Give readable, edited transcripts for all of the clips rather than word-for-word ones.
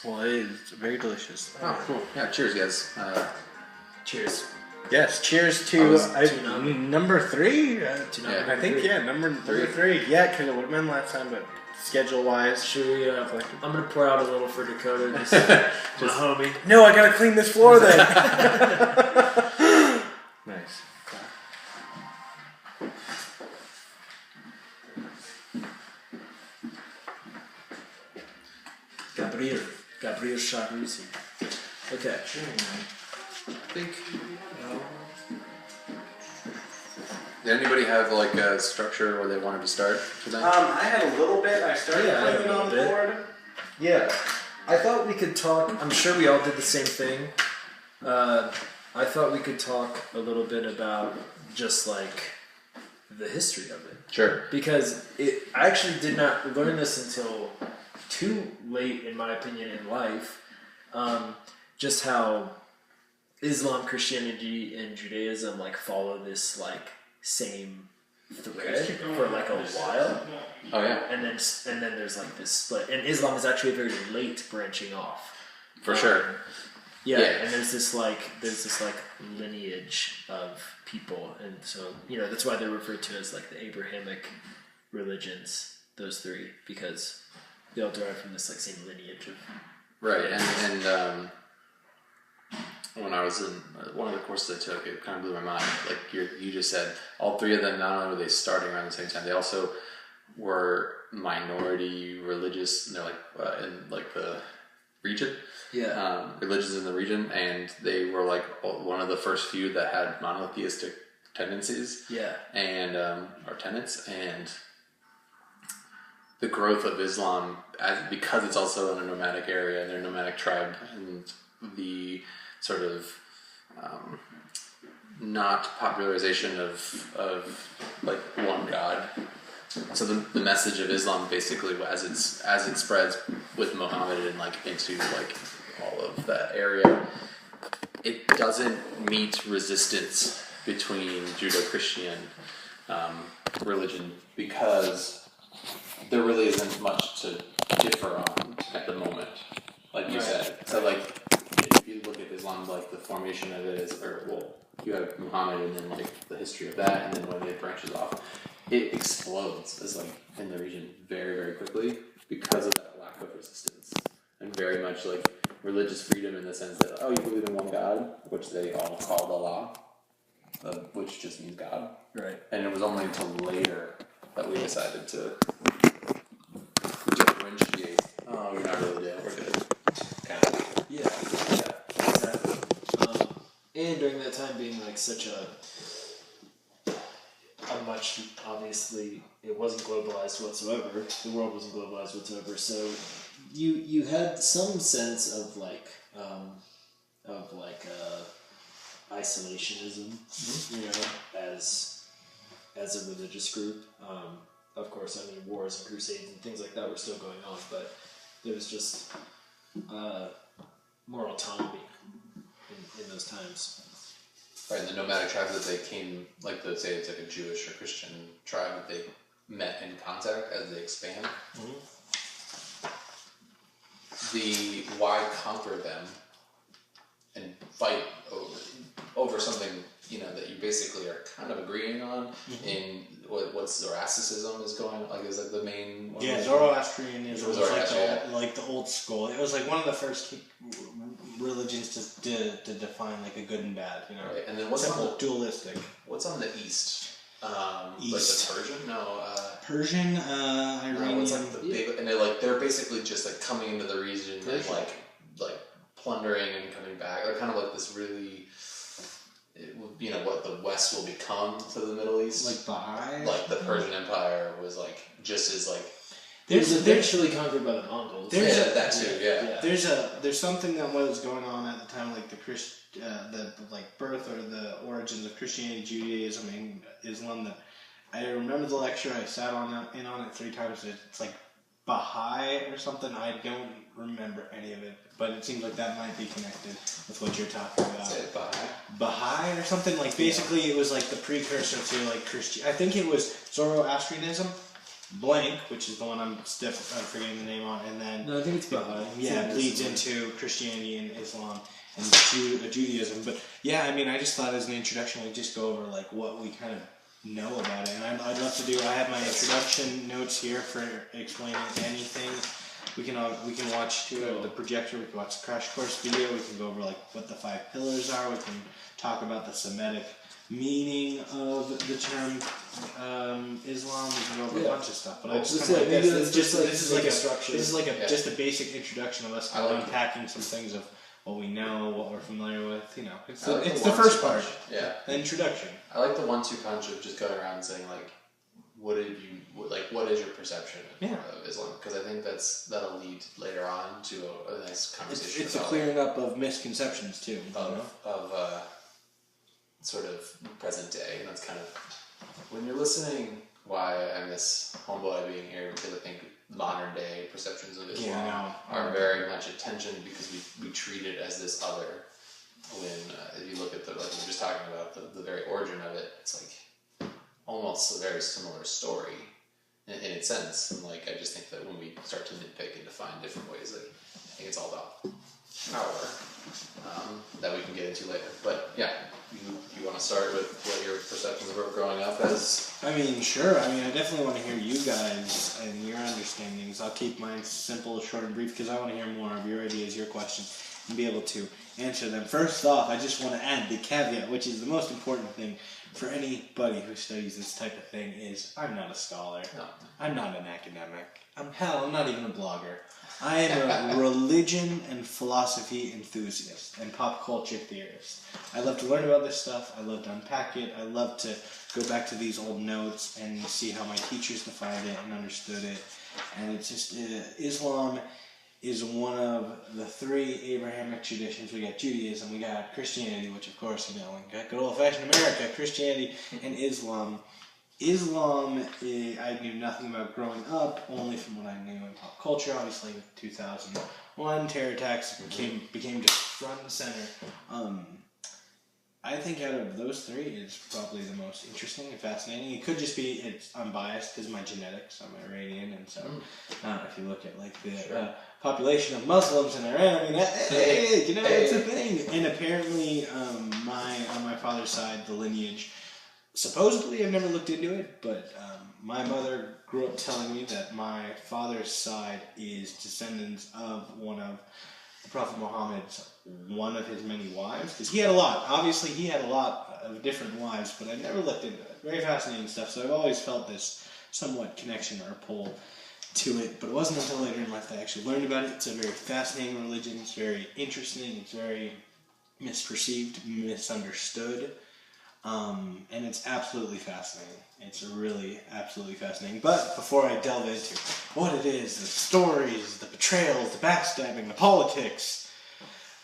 Well, it's very delicious. Oh, cool. Yeah, cheers, guys. Cheers. Yes, cheers to number 3. Toonami I think, number 3. Yeah, because it would have been last time, but schedule-wise. Should we, I'm going to pour out a little for Dakota, just my homie. No, I got to clean this floor then. Nice. Gabriel Shahrouzi. Okay. I think. Did anybody have like a structure where they wanted to start tonight? I had a little bit. I started putting it on the board. Yeah. I thought we could talk. I'm sure we all did the same thing. I thought we could talk a little bit about just like the history of it. Sure. Because I actually did not learn this until too late, in my opinion, in life. Just how Islam, Christianity, and Judaism like follow this like same thread for like a while. Oh yeah. And then there's like this split. And Islam is actually a very late branching off. For sure. Yeah, and there's this like lineage of people, and so that's why they're referred to as like the Abrahamic religions, those three, because they all derive from this like same lineage of. Right, and when I was in one of the courses I took, it kind of blew my mind. Like you just said, all three of them, not only were they starting around the same time, they also were minority religious, and they're like in like the region. Yeah. Religions in the region, and they were like one of the first few that had monotheistic tendencies. Yeah. And or tenets, and the growth of Islam, because it's also in a nomadic area and they're a nomadic tribe, and the sort of not popularization of like one God. So the message of Islam basically, as it spreads with Muhammad and like into like all of that area, it doesn't meet resistance between Judeo-Christian religion, because there really isn't much to differ on at the moment, like you said. So like if you look at Islam, like the formation of it is, you have Muhammad and then like the history of that, and then when it branches off, it explodes as like in the region very, very quickly because of that lack of resistance, and very much like religious freedom in the sense that, you believe in one God, which they all called Allah, which just means God. Right. And it was only until later that we decided to differentiate. Oh, we're not really dead. We're good. Kind of. Yeah. Exactly. And during that time being like such a much, obviously it wasn't globalized whatsoever. The world wasn't globalized whatsoever. So you had some sense of like isolationism, as a religious group. Of course, I mean, wars and crusades and things like that were still going on, but there was just more autonomy in those times. Right, and the nomadic tribes that they came, like say it's like a Jewish or Christian tribe that they met in contact as they expand. Mm-hmm. The why conquer them and fight over something that you basically are kind of agreeing on. Mm-hmm. In what's Zoroastrianism is going, like is like the main one. Yeah, Zoroastrianism was like the old school. It was like one of the first religions to define like a good and bad, Right. And then what's dualistic. What's on the east? East. Like the Persian? No. Persian, Iranian. What's like the big? And they're basically just like coming into the region and like plundering and coming back. They're kind of like this really, what the West will become to the Middle East. Like Baha'i. Like the Persian Empire was like just as like. It was eventually conquered by the Mongols. That too. Yeah. There's something that was going on at the time, like the birth or the origins of Christianity, Judaism, and Islam. That I remember the lecture. I sat on it 3 times. It's like Baha'i or something. I don't remember any of it, but it seems like that might be connected with what you're talking about. Say it, Baha'i or something. Like basically, it was like the precursor to like Christian. I think it was Zoroastrianism. blank, which is the one I'm forgetting the name on, and then No, I think it's Baha'i. it bleeds into Christianity and Islam and Judaism. But yeah, I mean, I just thought as an introduction we'd just go over like what we kind of know about it, and I'd love to do. I have my introduction notes here for explaining anything. We can watch the projector. We can watch the crash course video. We can go over like what the 5 pillars are. We can talk about the Semitic meaning of the term Islam. We can go over a bunch of stuff. But I just kind of this is like a just a basic introduction of us kind of unpacking some things of what we know, what we're familiar with. You know, it's the first part. Yeah, the introduction. I like the 1-2 punch of just going around saying like, what is your perception of Islam? Because I think that'll lead later on to a nice conversation. It's a clearing up of misconceptions too. Of sort of present day, and that's kind of when you're listening. Why I miss Homeboy being here, because I think modern day perceptions of Islam are very much at tension because we treat it as this other. When if you look at we were just talking about the very origin of it, it's like almost a very similar story in its sense. And like I just think that when we start to nitpick and define different ways, like, I think it's all about power that we can get into later. But yeah. You want to start with what your perceptions were growing up as? I mean, sure. I mean, I definitely want to hear you guys and your understandings. I'll keep mine simple, short, and brief because I want to hear more of your ideas, your questions, and be able to answer them. First off, I just want to add the caveat, which is the most important thing for anybody who studies this type of thing is I'm not a scholar. No. I'm not an academic. I'm not even a blogger. I am a religion and philosophy enthusiast and pop culture theorist. I love to learn about this stuff. I love to unpack it. I love to go back to these old notes and see how my teachers defined it and understood it. And it's just, Islam is one of the 3 Abrahamic traditions. We got Judaism, we got Christianity, which of course, we got good old-fashioned America, Christianity, and Islam. Islam, I knew nothing about growing up, only from what I knew in pop culture. Obviously, with 2001 terror attacks became just front and center. I think out of those 3, it's probably the most interesting and fascinating. It could just be I'm biased because my genetics. I'm Iranian, and so if you look at like the population of Muslims in Iran, I mean, it's a thing. And apparently, on my father's side, the lineage. Supposedly, I've never looked into it, but my mother grew up telling me that my father's side is descendants of one of the Prophet Muhammad's one of his many wives, because he had a lot. Obviously, he had a lot of different wives, but I never looked into it. Very fascinating stuff. So I've always felt this somewhat connection or pull to it, but it wasn't until later in life that I actually learned about it. It's a very fascinating religion. It's very interesting. It's very misperceived, misunderstood. And it's absolutely fascinating. It's really absolutely fascinating. But before I delve into what it is, the stories, the betrayals, the backstabbing, the politics,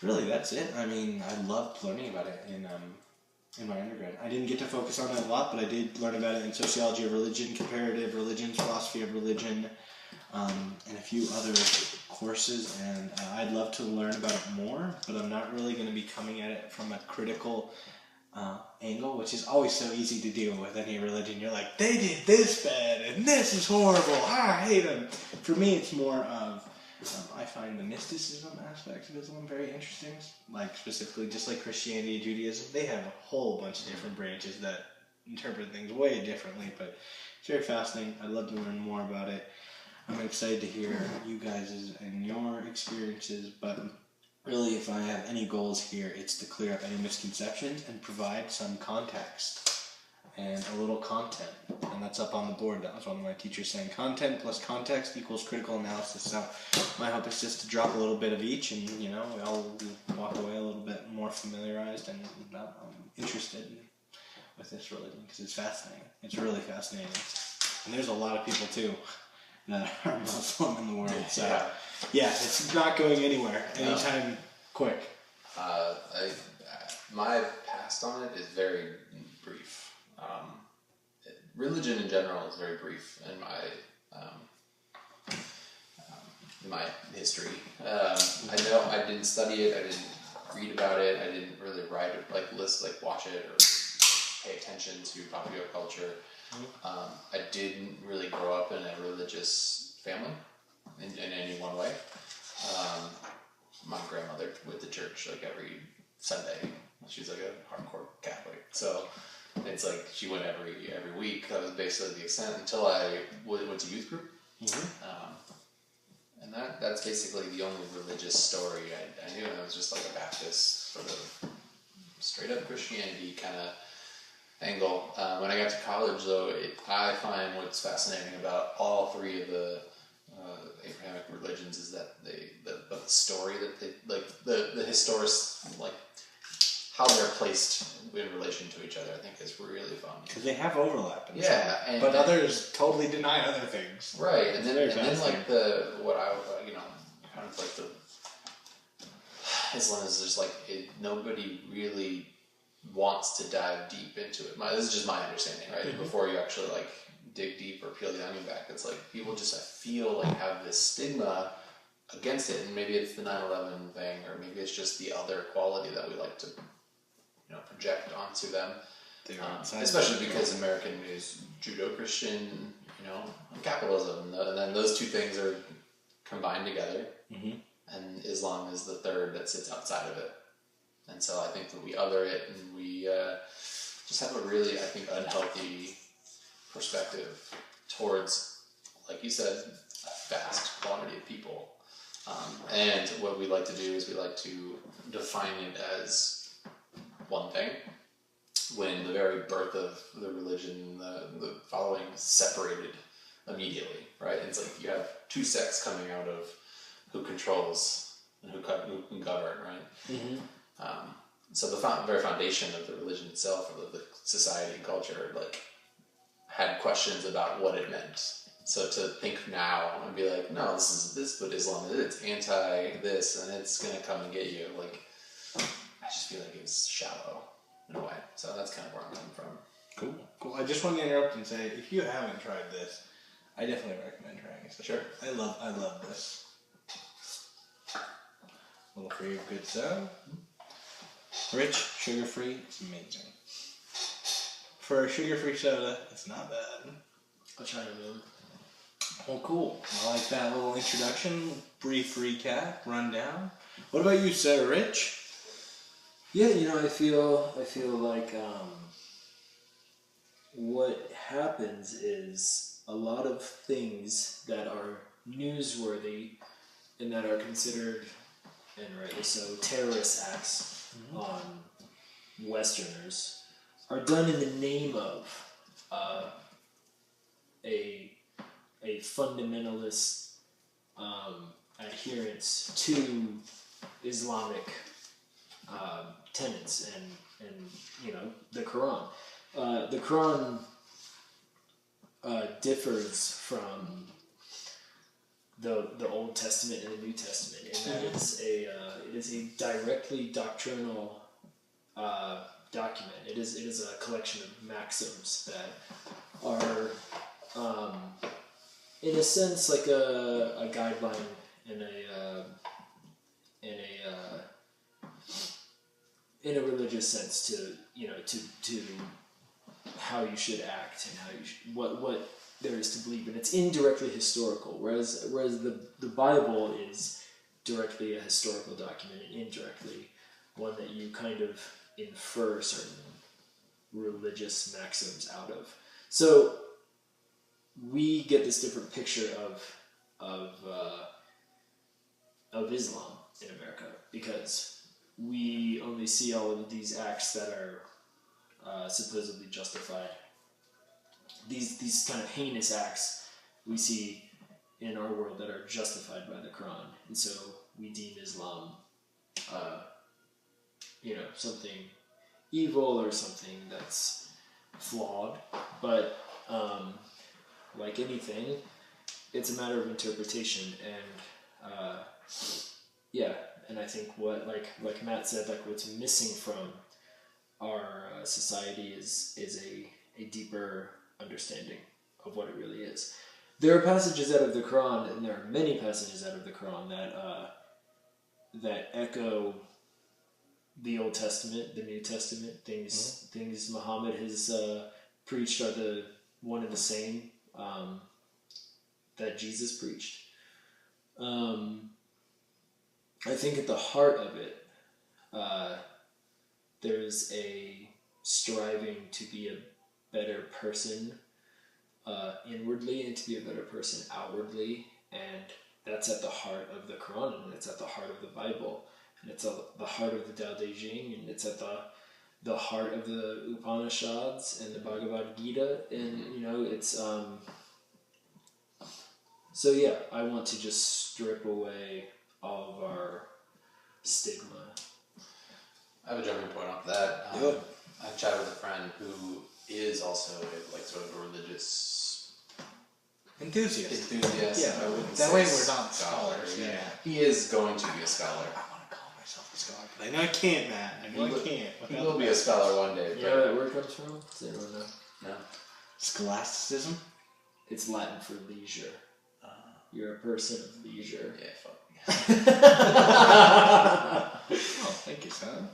really that's it. I mean, I loved learning about it in my undergrad. I didn't get to focus on it a lot, but I did learn about it in sociology of religion, comparative religions, philosophy of religion, and a few other courses. And I'd love to learn about it more, but I'm not really going to be coming at it from a critical angle, which is always so easy to do with any religion. You're like, they did this bad, and this is horrible, I hate them. For me, it's more of, I find the mysticism aspect of Islam very interesting. Like, specifically, just like Christianity and Judaism, they have a whole bunch of different branches that interpret things way differently, but it's very fascinating. I'd love to learn more about it. I'm excited to hear you guys' and your experiences, but really, if I have any goals here, it's to clear up any misconceptions and provide some context and a little content. And that's up on the board. That was one of my teachers saying, content plus context equals critical analysis. So my hope is just to drop a little bit of each, and we all walk away a little bit more familiarized and interested with this religion, because it's fascinating. It's really fascinating. And there's a lot of people too that are Muslim in the world. So yeah, it's not going anywhere anytime quick. My past on it is very brief. Religion in general is very brief in my history. I know I didn't study it. I didn't read about it. I didn't really watch it or pay attention to popular culture. I didn't really grow up in a religious family in any one way. My grandmother went to church like every Sunday. She's like a hardcore Catholic, so it's like she went every week. That was basically the extent until I went to youth group, and that's basically the only religious story I knew. And it was just like a Baptist sort of straight up Christianity kind of angle. When I got to college, though, I find what's fascinating about all three of the Abrahamic religions is that the story that they like the historic like how they're placed in relation to each other. I think is really fun because they have overlap. Yeah, but others totally deny other things. Right, and then like kind of like the Islam is just like nobody really wants to dive deep into it. This is just my understanding, right? Before you actually like dig deep or peel the onion back, it's like people just I feel like have this stigma against it, and maybe it's the 9/11 thing, or maybe it's just the other quality that we like to project onto them. Especially because American is Judeo-Christian, and capitalism, and then those two things are combined together, and Islam is the third that sits outside of it. And so I think that we other it, and we just have a really, I think, unhealthy perspective towards, like you said, a vast quantity of people. And what we like to do is we like to define it as one thing, when the very birth of the religion, the following separated immediately, right? And it's like you have two sects coming out of who controls and who can govern, right? So the very foundation of the religion itself, or the society and culture, like had questions about what it meant. So to think now and be like, no, this is what Islam is. It's anti this, and it's gonna come and get you. Like, I just feel like it was shallow in a way. So that's kind of where I'm coming from. Cool. I just want to interrupt and say, if you haven't tried this, I definitely recommend trying it. Sure. I love this. A little free of good soda. Rich, sugar-free, it's amazing. For a sugar-free soda, it's not bad. I'll try it, man. Well, cool. I like that little introduction, brief recap, rundown. What about you, sir, Rich? Yeah, I feel like what happens is a lot of things that are newsworthy and that are considered, and rightly so, terrorist acts on Westerners are done in the name of a fundamentalist adherence to Islamic tenets and the Quran. The Quran differs from the Old Testament and the New Testament in that it is a directly doctrinal document. It is a collection of maxims that are in a sense like a guideline in a religious sense to how you should act and how you should, what there is to believe, and it's indirectly historical, whereas the Bible is directly a historical document and indirectly one that you kind of infer certain religious maxims out of. So we get this different picture of Islam in America because we only see all of these acts that are supposedly justified. These kind of heinous acts we see in our world that are justified by the Quran, and so we deem Islam, something evil or something that's flawed. But like anything, it's a matter of interpretation, and and I think what like Matt said, like what's missing from our society is a deeper understanding of what it really is. There are passages out of the Quran, and there are many passages out of the Quran that echo the Old Testament, the New Testament, things Muhammad has preached are the one and the same that Jesus preached. I think at the heart of it, there's a striving to be a better person inwardly and to be a better person outwardly, and that's at the heart of the Quran, and it's at the heart of the Bible, and it's at the heart of the Tao Te Ching, and it's at the heart of the Upanishads and the Bhagavad Gita, and it's so yeah, I want to just strip away all of our stigma. I have a jumping point off that. I've chatted with a friend who is also sort of a religious enthusiast. Yeah, that way we're not scholars. Yeah, he is going to be a scholar. I want to call myself a scholar, but I know I can't, Matt. I know I can't. He will be a scholar one day. You know where that word comes from? Does anyone know? No. Scholasticism? It's Latin for leisure. You're a person of leisure. Yeah, fuck. Oh, thank you, son.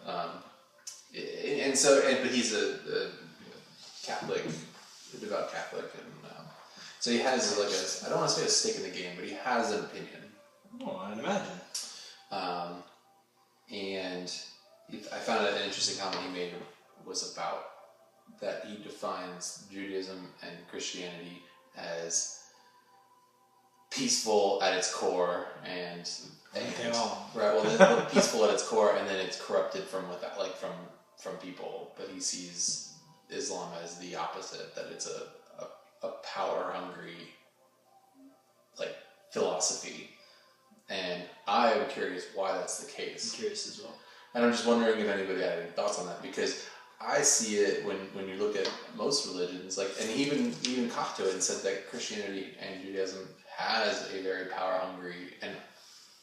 But he's a Catholic, a devout Catholic, and so he has I don't want to say a stake in the game, but he has an opinion. Oh, I'd imagine. And I found an interesting comment he made was about that he defines Judaism and Christianity as peaceful at its core, and peaceful at its core, and then it's corrupted from without, from people. But he sees Islam as the opposite, that it's a power hungry philosophy, and I am curious why that's the case. I'm curious as well, and I'm just wondering if anybody had any thoughts on that, because I see it when you look at most religions, and he even cocked to it and said that Christianity and Judaism has a very power hungry, and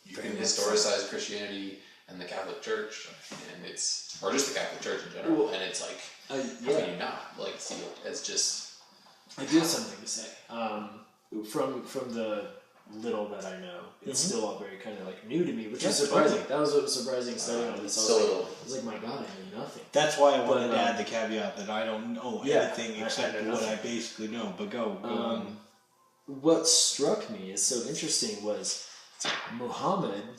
you can historicize Christianity and the Catholic Church, and or just the Catholic Church in general, and it's how can you not see it as just? I do have something to say. From the little that I know, it's still all very kind of new to me, which is surprising. That was what was surprising studying on this. I was like, my God, I knew nothing. That's why I wanted to add the caveat that I don't know anything except what I basically know. But go on. What struck me is so interesting was Muhammad.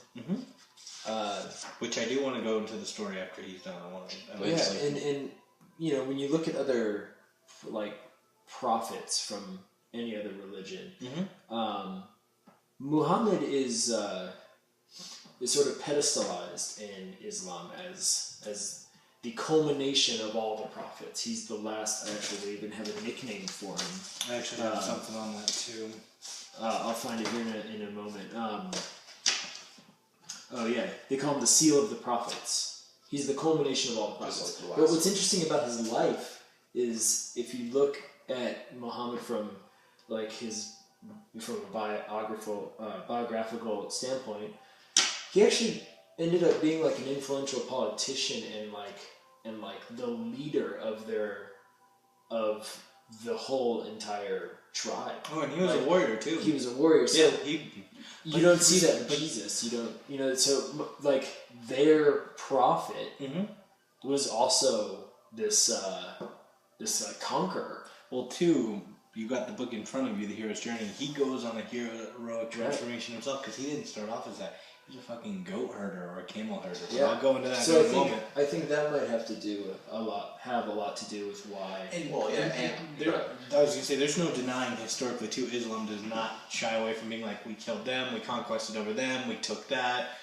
Which I do want to go into the story after he's done. I want to. And when you look at other prophets from any other religion, Muhammad is sort of pedestalized in Islam as the culmination of all the prophets. He's the last. Actually, they even have a nickname for him. I actually have something on that too. I'll find it here in a moment. They call him the seal of the prophets. He's the culmination of all the prophets. But what's interesting about his life is if you look at Muhammad from a biographical standpoint, he actually ended up being an influential politician and the leader of the whole entire tribe. Oh, and he was a warrior too. He was a warrior. So you don't see that in but Jesus. You don't. So their prophet was also this conqueror. Well, too, you got the book in front of you, The Hero's Journey. He goes on a heroic transformation himself because he didn't start off as that. He was a fucking goat herder or a camel herder. So I'll go into that in a moment. I think that might have a lot to do with why. I was going to say, there's no denying historically, too, Islam does not shy away from being we killed them, we conquested over them, we took that.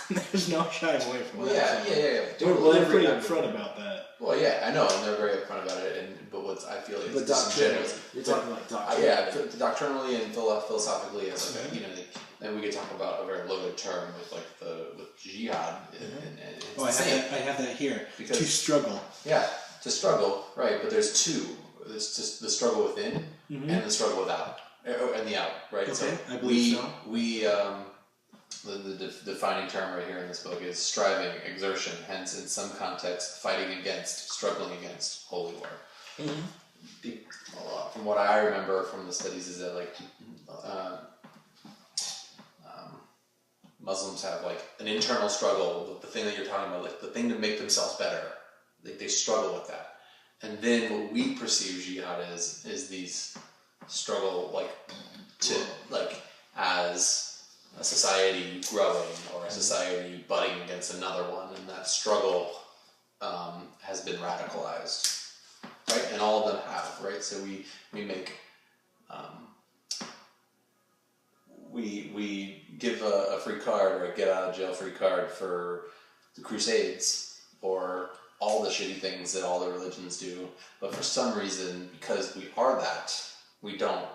There's no shying away from that. They're pretty upfront about that. Well, yeah, I know, and they're very upfront about it. But what I feel is doctrinally, you're talking doctrinally. Doctrinally and philosophically, it's and we could talk about a very loaded term with jihad. I have that here. Because to struggle. Yeah, to struggle, right? But there's two. There's just the struggle within and the struggle without, and the out, right? Okay, so I believe so. The defining term right here in this book is striving, exertion, hence in some contexts fighting against, struggling against holy war. From what I remember from the studies is that Muslims have an internal struggle, the thing that you're talking about, the thing to make themselves better. They struggle with that. And then what we perceive jihad is these struggle as a society growing or a society butting against another one, and that struggle has been radicalized, right? And all of them have, right? So we make we give a free card or a get out of jail free card for the Crusades or all the shitty things that all the religions do, but for some reason, because we are that, we don't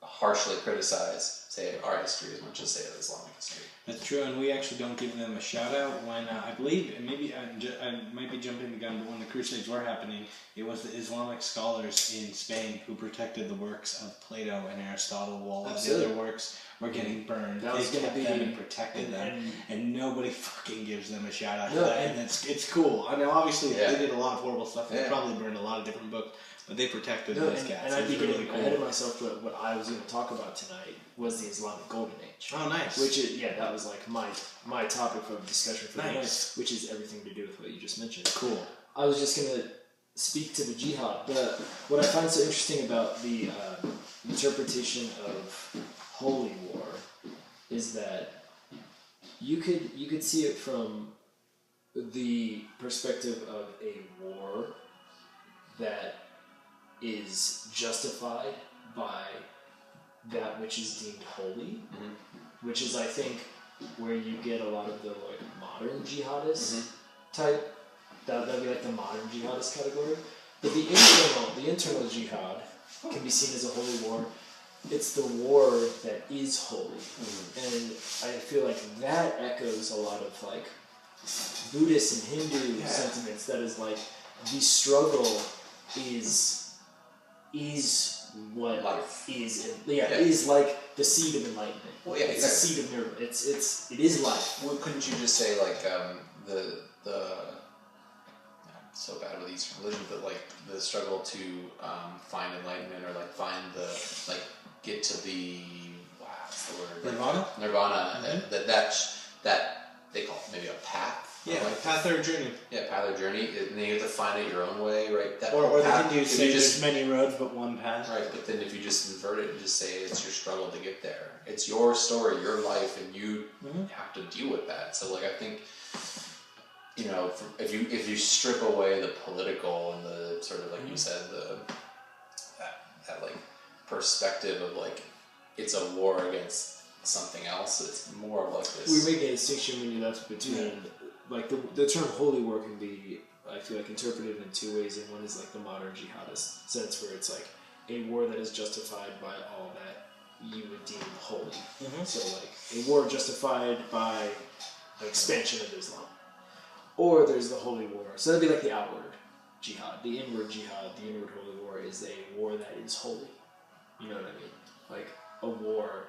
harshly criticize, say, our history as much as, say, Islamic history. That's true, and we actually don't give them a shout out when I believe, and maybe I might be jumping the gun, but when the Crusades were happening, it was the Islamic scholars in Spain who protected the works of Plato and Aristotle, while all the other works were getting burned. They kept them and protected them, and nobody fucking gives them a shout out for that. And it's cool. I mean, obviously they did a lot of horrible stuff. They probably burned a lot of different books, but they protected those guys. And I'd be getting ahead of myself, but what I was going to talk about tonight was the Islamic Golden Age. Oh, nice. Which is, that was like my topic of discussion for the night, which is everything to do with what you just mentioned. Cool. I was just going to speak to the jihad, but what I find so interesting about the interpretation of holy war is that you could see it from the perspective of a war that is justified by that which is deemed holy, which is, I think, where you get a lot of the like modern jihadist type. That'd be like the modern jihadist category. But the internal jihad can be seen as a holy war. It's the war that is holy, and I feel like that echoes a lot of like Buddhist and Hindu sentiments. That is like the struggle is what life is. Is like the seed of enlightenment. Well, yeah, it's the seed of nirvana. It is life. Well, couldn't you just say like the I'm so bad with Eastern religion, but like the struggle to find enlightenment or like find the like get to the what's the word? Nirvana. That they call it maybe a path. Yeah, like path or journey. Yeah, path or journey, and then you have to find it your own way, right? That or the path, Hindus say there's many roads but one path. Right, but then if you just invert it and just say it's your struggle to get there, it's your story, your life, and you have to deal with that. So, like, I think, if you strip away the political and the sort of like you said, that like perspective of like it's a war against something else, it's more of like this. We make a distinction when you left between. Like the term holy war can be, I feel like, interpreted in two ways, and one is like the modern jihadist sense, where it's like a war that is justified by all that you would deem holy. So like a war justified by the expansion of Islam, or there's the holy war. So that'd be like the outward jihad, the inward jihad, the inward holy war is a war that is holy. You know what I mean? Like a war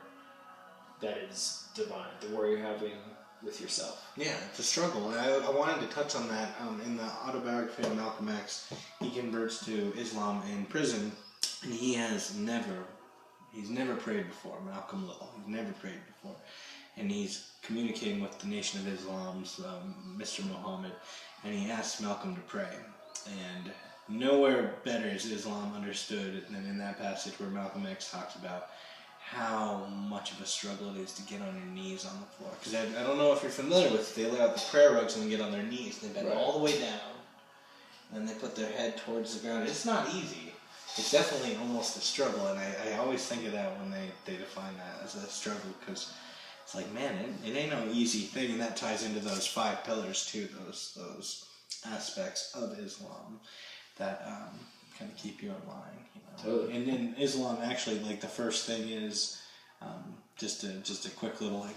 that is divine, the war you're having with yourself. Yeah, it's a struggle. I wanted to touch on that. In the autobiography of Malcolm X, he converts to Islam in prison, and he's never prayed before, Malcolm Little. He's never prayed before. And he's communicating with the Nation of Islam's Mr. Muhammad, and he asks Malcolm to pray. And nowhere better is Islam understood than in that passage where Malcolm X talks about how much of a struggle it is to get on your knees on the floor. Because I don't know if you're familiar with it, they lay out the prayer rugs and they get on their knees. They bend all the way down, and they put their head towards the ground. It's not easy. It's definitely almost a struggle, and I always think of that when they define that as a struggle, because it's like, man, it ain't no easy thing, and that ties into those 5 pillars too, those aspects of Islam that kind of keep you in line, Totally. And in Islam, actually, like the first thing is just a quick little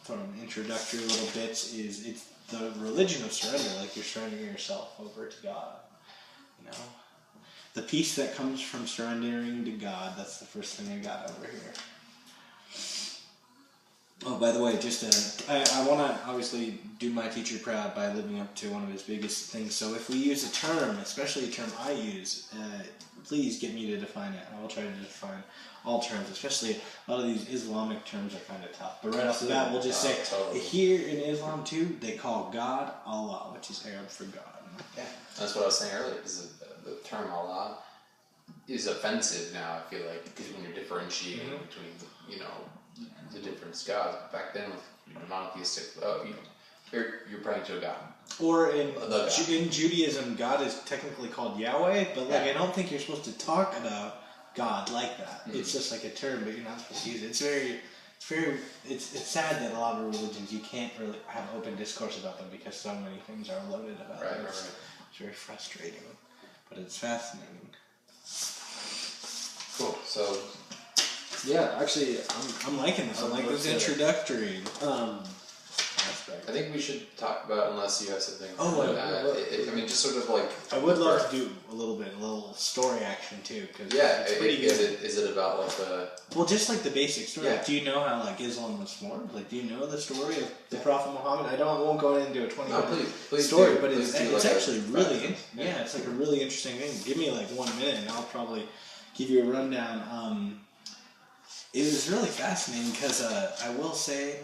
from introductory little bits is it's the religion of surrender. Like you're surrendering yourself over to God. The peace that comes from surrendering to God. That's the first thing I got over here. Oh, by the way, I want to obviously do my teacher proud by living up to one of his biggest things. So if we use a term, especially a term I use, please get me to define it. I will try to define all terms, especially a lot of these Islamic terms are kind of tough. But right off the bat, we'll just say, here in Islam too, they call God Allah, which is Arab for God. Yeah, that's what I was saying earlier, because the term Allah is offensive now. I feel like because when you're differentiating between the different gods. Back then with monotheistic, you're praying to a god. Or in Judaism, God is technically called Yahweh, but I don't think you're supposed to talk about God like that. It's just like a term, but you're not supposed to use it. It's sad that a lot of religions you can't really have open discourse about them because so many things are loaded about them. Right. It's very frustrating, but it's fascinating. Cool. So, yeah, actually, I'm liking this. I like this introductory aspect. I think we should talk about, unless you have something. I mean, just sort of like. I would love to do a little story action too, because it's pretty good. Is it about like the? Well, just like the basic story. Like, do you know how Islam was formed? Like, do you know the story of the Prophet Muhammad? I won't go into a 20-minute story, but it's actually really it's like a really interesting thing. Give me like 1 minute, and I'll probably give you a rundown. It was really fascinating because I will say,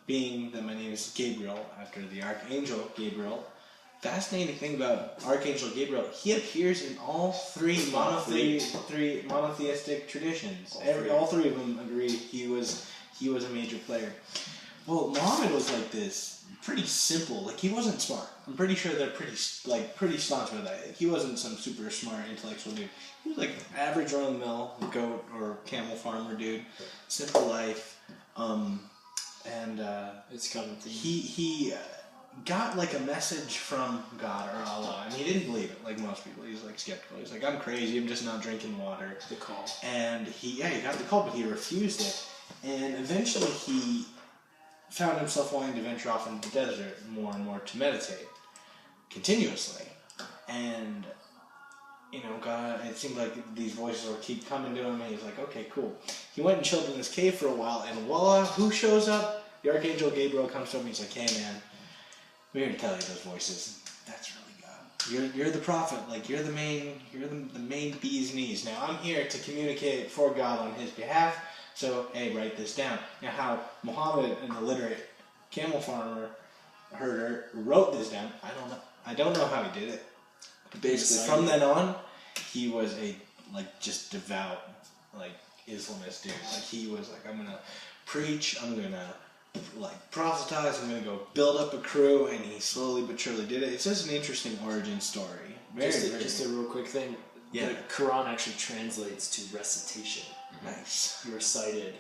being that my name is Gabriel after the Archangel Gabriel, fascinating thing about Archangel Gabriel, he appears in all three monotheistic traditions. All three of them agree he was a major player. Well, Muhammad was like this pretty simple. Like, he wasn't smart. I'm pretty sure they're pretty staunch with that. He wasn't some super smart intellectual dude. He was like average run-of-the-mill goat or camel farmer dude. Simple life. And it's coming to he got like a message from God or Allah, and he didn't believe it like most people. He's like skeptical. He's like, I'm crazy. I'm just not drinking water. The call. And he got the call, but he refused it. And eventually he found himself wanting to venture off into the desert more and more to meditate continuously. And God, it seemed like these voices would keep coming to him, and he's like, okay, cool. He went and chilled in this cave for a while, and voila, who shows up? The Archangel Gabriel comes to him, and he's like, hey man, we're here to tell you those voices. That's really God. You're the prophet, like you're the main bee's knees. Now I'm here to communicate for God on his behalf, so hey, write this down. Now how Muhammad, an illiterate camel farmer, herder, wrote this down, I don't know how he did it. Basically, from then on, he was a just devout Islamist dude. Like, he was like, I'm gonna preach, I'm gonna proselytize, I'm gonna go build up a crew, and he slowly but surely did it. It's just an interesting origin story. Just a real quick thing. Yeah. The Quran actually translates to recitation. Nice. You recited.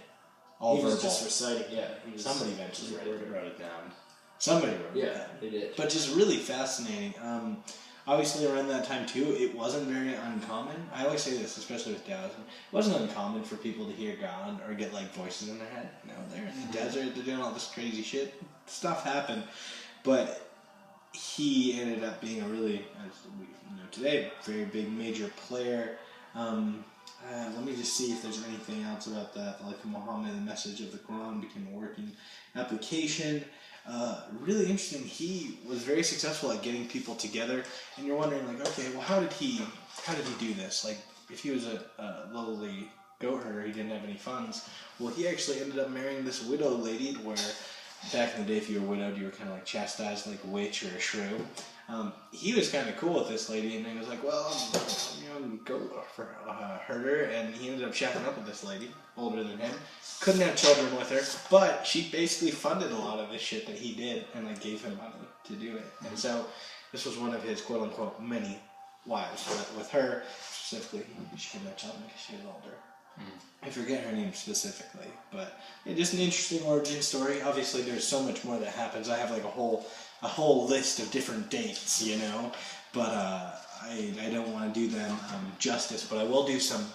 All he verbal. was just reciting. Yeah. Somebody eventually wrote it down. Somebody wrote it down. Yeah, they did. But just really fascinating. Obviously, around that time, too, it wasn't very uncommon. I always say this, especially with Taoism. It wasn't uncommon for people to hear God or get, voices in their head. They're in the desert, they're doing all this crazy shit. Stuff happened. But he ended up being a really, as we know today, very big, major player. Let me just see if there's anything else about that. Like Muhammad, the message of the Quran became a working application. Really interesting. He was very successful at getting people together, and you're wondering, okay, well, how did he do this? If he was a lowly goat herder, he didn't have any funds. Well, he actually ended up marrying this widow lady, where back in the day, if you were widowed, you were kind of chastised like a witch or a shrew. He was kind of cool with this lady, and he was like, well, I'm a goat herder, and he ended up shacking up with this lady, older than him. Couldn't have children with her, but she basically funded a lot of this shit that he did, and gave him money to do it. And so this was one of his quote-unquote many wives. But with her, specifically, she couldn't have children because she was older. I forget her name specifically, but just an interesting origin story. Obviously, there's so much more that happens. I have a whole list of different dates, but I don't want to do them justice, but I will do some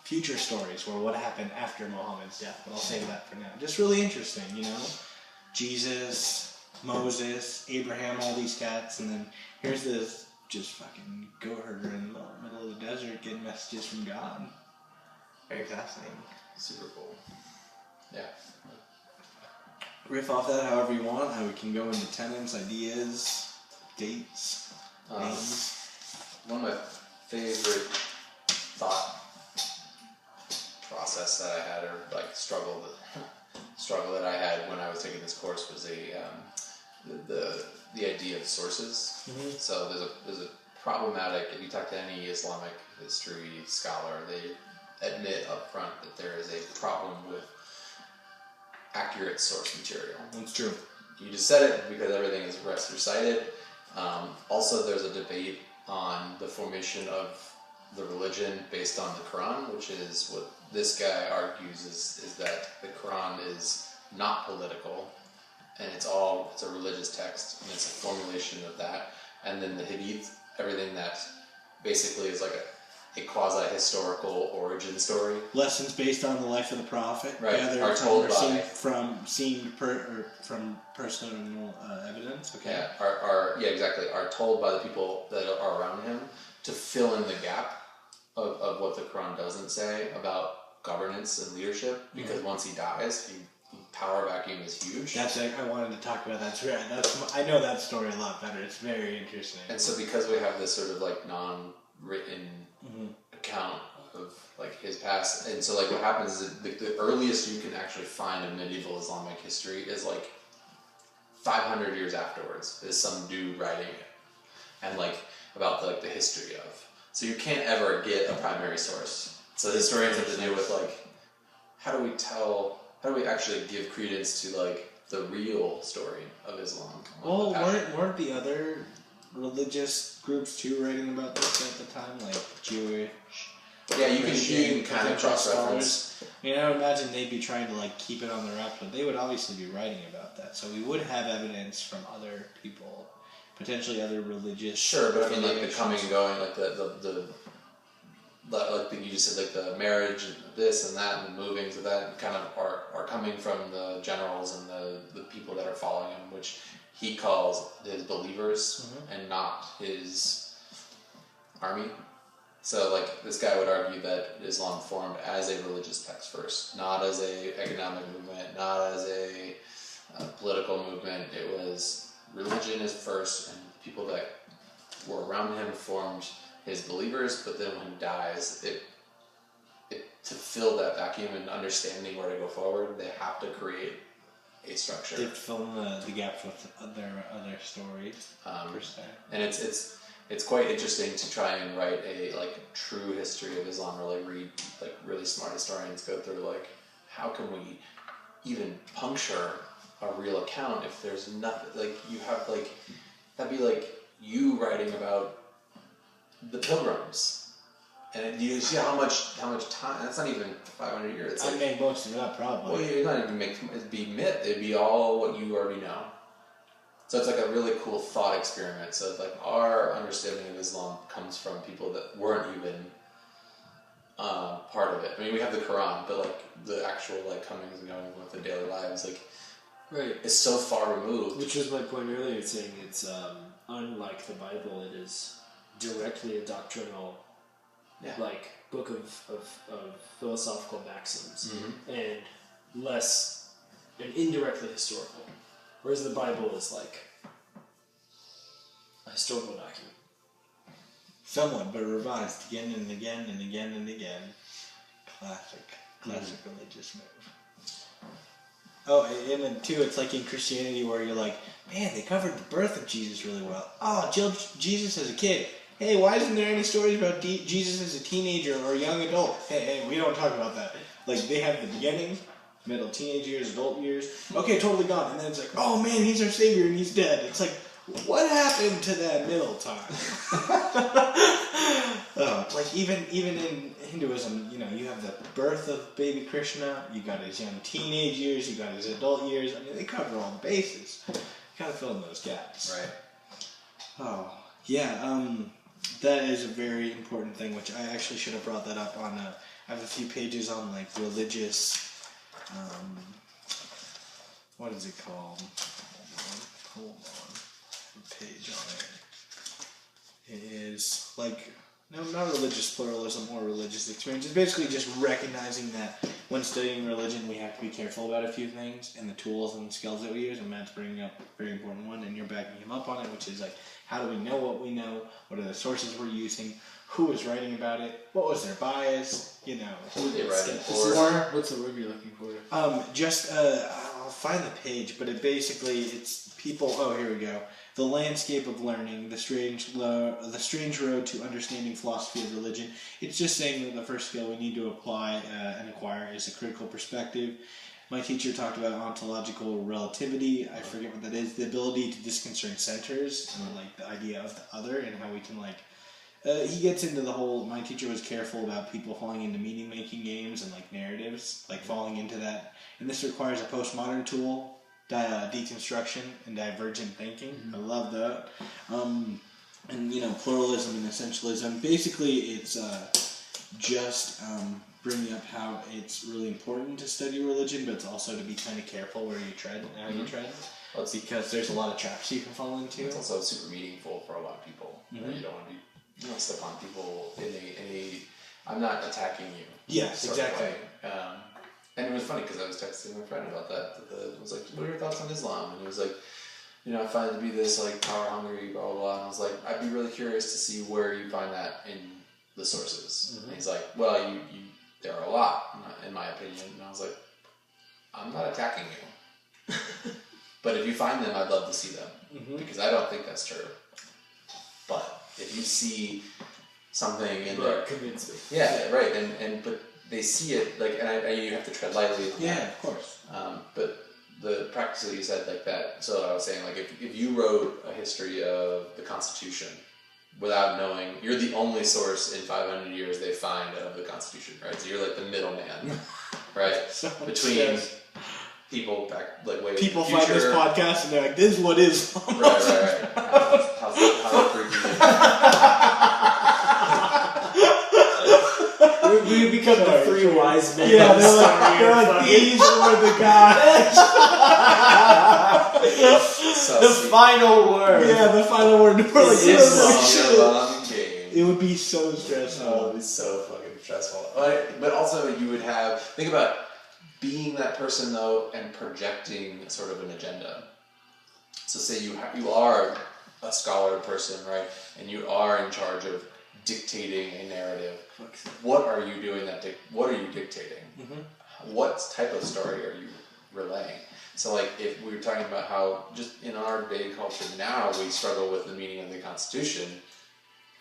future stories where what happened after Muhammad's death, but I'll save that for now. Just really interesting, Jesus, Moses, Abraham, all these cats, and then here's this just fucking goat herder in the middle of the desert getting messages from God. Very fascinating. Super cool. Yeah. Riff off that however you want. We can go into tenets, ideas, dates, names. One of my favorite thought process that I had, or struggle that I had when I was taking this course was the idea of sources. Mm-hmm. So there's a problematic. If you talk to any Islamic history scholar, they admit up front that there is a problem with accurate source material. That's true. You just said it because everything is recited. Also, there's a debate on the formation of the religion based on the Quran, which is what this guy argues is that the Quran is not political, and it's a religious text, and it's a formulation of that. And then the Hadith, everything that basically is like a quasi-historical origin story. Lessons based on the life of the Prophet, right, gathered are told from personal evidence. Okay. Yeah, exactly. Are told by the people that are around him to fill in the gap of what the Quran doesn't say about governance and leadership. Because once he dies, power vacuum is huge. I wanted to talk about that. I know that story a lot better. It's very interesting. And so because we have this sort of like non-written account of like his past, and so like what happens is the earliest you can actually find in medieval Islamic history is like 500 years afterwards. Is some dude writing it, and like about the history of. So you can't ever get a primary source. So historians have to deal with like, how do we actually give credence to like the real story of Islam? Well, weren't the other religious groups too writing about this at the time, like Jewish? Yeah, you can kind of cross-reference. I mean, I would imagine they'd be trying to like keep it on the wraps, but they would obviously be writing about that. So we would have evidence from other people, potentially other religious. Sure, but I mean, like the coming and going, like like you just said, like the marriage and this and that and the movings of that kind of are coming from the generals and the people that are following him, which he calls his believers and not his army. So like this guy would argue that Islam formed as a religious text first, not as a economic movement, not as a political movement. It was religion is first, and the people that were around him formed his believers, but then when he dies, it to fill that vacuum and understanding where to go forward, they have to create a structure. They fill in the gaps with other stories, per se. And it's quite interesting to try and write a like true history of Islam, or like read like really smart historians go through like how can we even puncture a real account if there's nothing, like you have like that'd be like you writing about the pilgrims, and you see how much time. That's not even 500 years. It's I made most of it up, probably. Well, you're not even it'd be myth. It'd be all what you already know. So it's like a really cool thought experiment. So like our understanding of Islam comes from people that weren't even part of it. I mean, we have the Quran, but like the actual like comings and goings with the daily lives, like it's so far removed. Which was my point earlier, saying it's unlike the Bible. It is directly a doctrinal, like book of philosophical maxims, and less and indirectly historical. Whereas the Bible is like a historical document. Somewhat, but revised again and again and again and again. Classic religious move. Oh, and then too, it's like in Christianity where you're like, man, they covered the birth of Jesus really well. Oh, Jesus as a kid. Hey, why isn't there any stories about Jesus as a teenager or a young adult? Hey, we don't talk about that. Like, they have the beginning, middle, teenage years, adult years. Okay, totally gone. And then it's like, oh man, he's our savior and he's dead. It's like, what happened to that middle time? Like, even in Hinduism, you know, you have the birth of baby Krishna, you got his young teenage years, you got his adult years. I mean, they cover all the bases. You gotta fill in those gaps. Right. Oh, yeah, that is a very important thing, which I actually should have brought that up on, I have a few pages on, like, religious, what is it called? Hold on. A page on it. It is, like, no, not religious pluralism or religious experience. It's basically just recognizing that when studying religion, we have to be careful about a few things and the tools and skills that we use. And Matt's bringing up a very important one, and you're backing him up on it, which is like, how do we know what we know? What are the sources we're using? Who is writing about it? What was their bias? You know, who they writing for? What's the word you're looking for? I'll find the page, but it's people. Oh, here we go. the landscape of learning, the strange road to understanding philosophy of religion. It's just saying that the first skill we need to apply and acquire is a critical perspective. My teacher talked about ontological relativity. I forget what that is. The ability to disconcern centers, and like the idea of the other, and how we can like. He gets into the whole. My teacher was careful about people falling into meaning-making games and like narratives, like falling into that. And this requires a postmodern tool, deconstruction and divergent thinking. Mm-hmm. I love that. And pluralism and essentialism. Basically, it's just bringing up how it's really important to study religion, but it's also to be kind of careful where you tread and how you tread. Well, because there's a lot of traps you can fall into. It's also super meaningful for a lot of people. Mm-hmm. You don't want to be stuck on people in a I'm not attacking you. Yes, exactly. And it was funny because I was texting my friend about that. I was like, what are your thoughts on Islam? And he was like, I find it to be this like power hungry, blah, blah, blah. And I was like, I'd be really curious to see where you find that in the sources. Mm-hmm. And he's like, well, you there are a lot, in my opinion. And I was like, I'm not attacking you. But if you find them, I'd love to see them. Mm-hmm. Because I don't think that's true. But if you see something in there, convince me. Yeah, right. And but they see it like, and you have to tread lightly. Yeah, of course. But the practice that you said like that. So I was saying like if you wrote a history of the Constitution without knowing, you're the only source in 500 years they find of the Constitution, right? So you're like the middleman, right? So between people back like way people in the future. Find this podcast and they're like, "This is what is." Right. How freaky. We become the three wise men. Yeah, they're like these were the guys. The final word. Yeah, the final word. We're like, it would be so stressful. Oh, it would be so fucking stressful. But also, you would think about being that person though, and projecting sort of an agenda. So, say you are a scholar person, right, and you are in charge of dictating a narrative. What are you doing what are you dictating? Mm-hmm. What type of story are you relaying? So like if we were talking about how just in our day culture now we struggle with the meaning of the Constitution,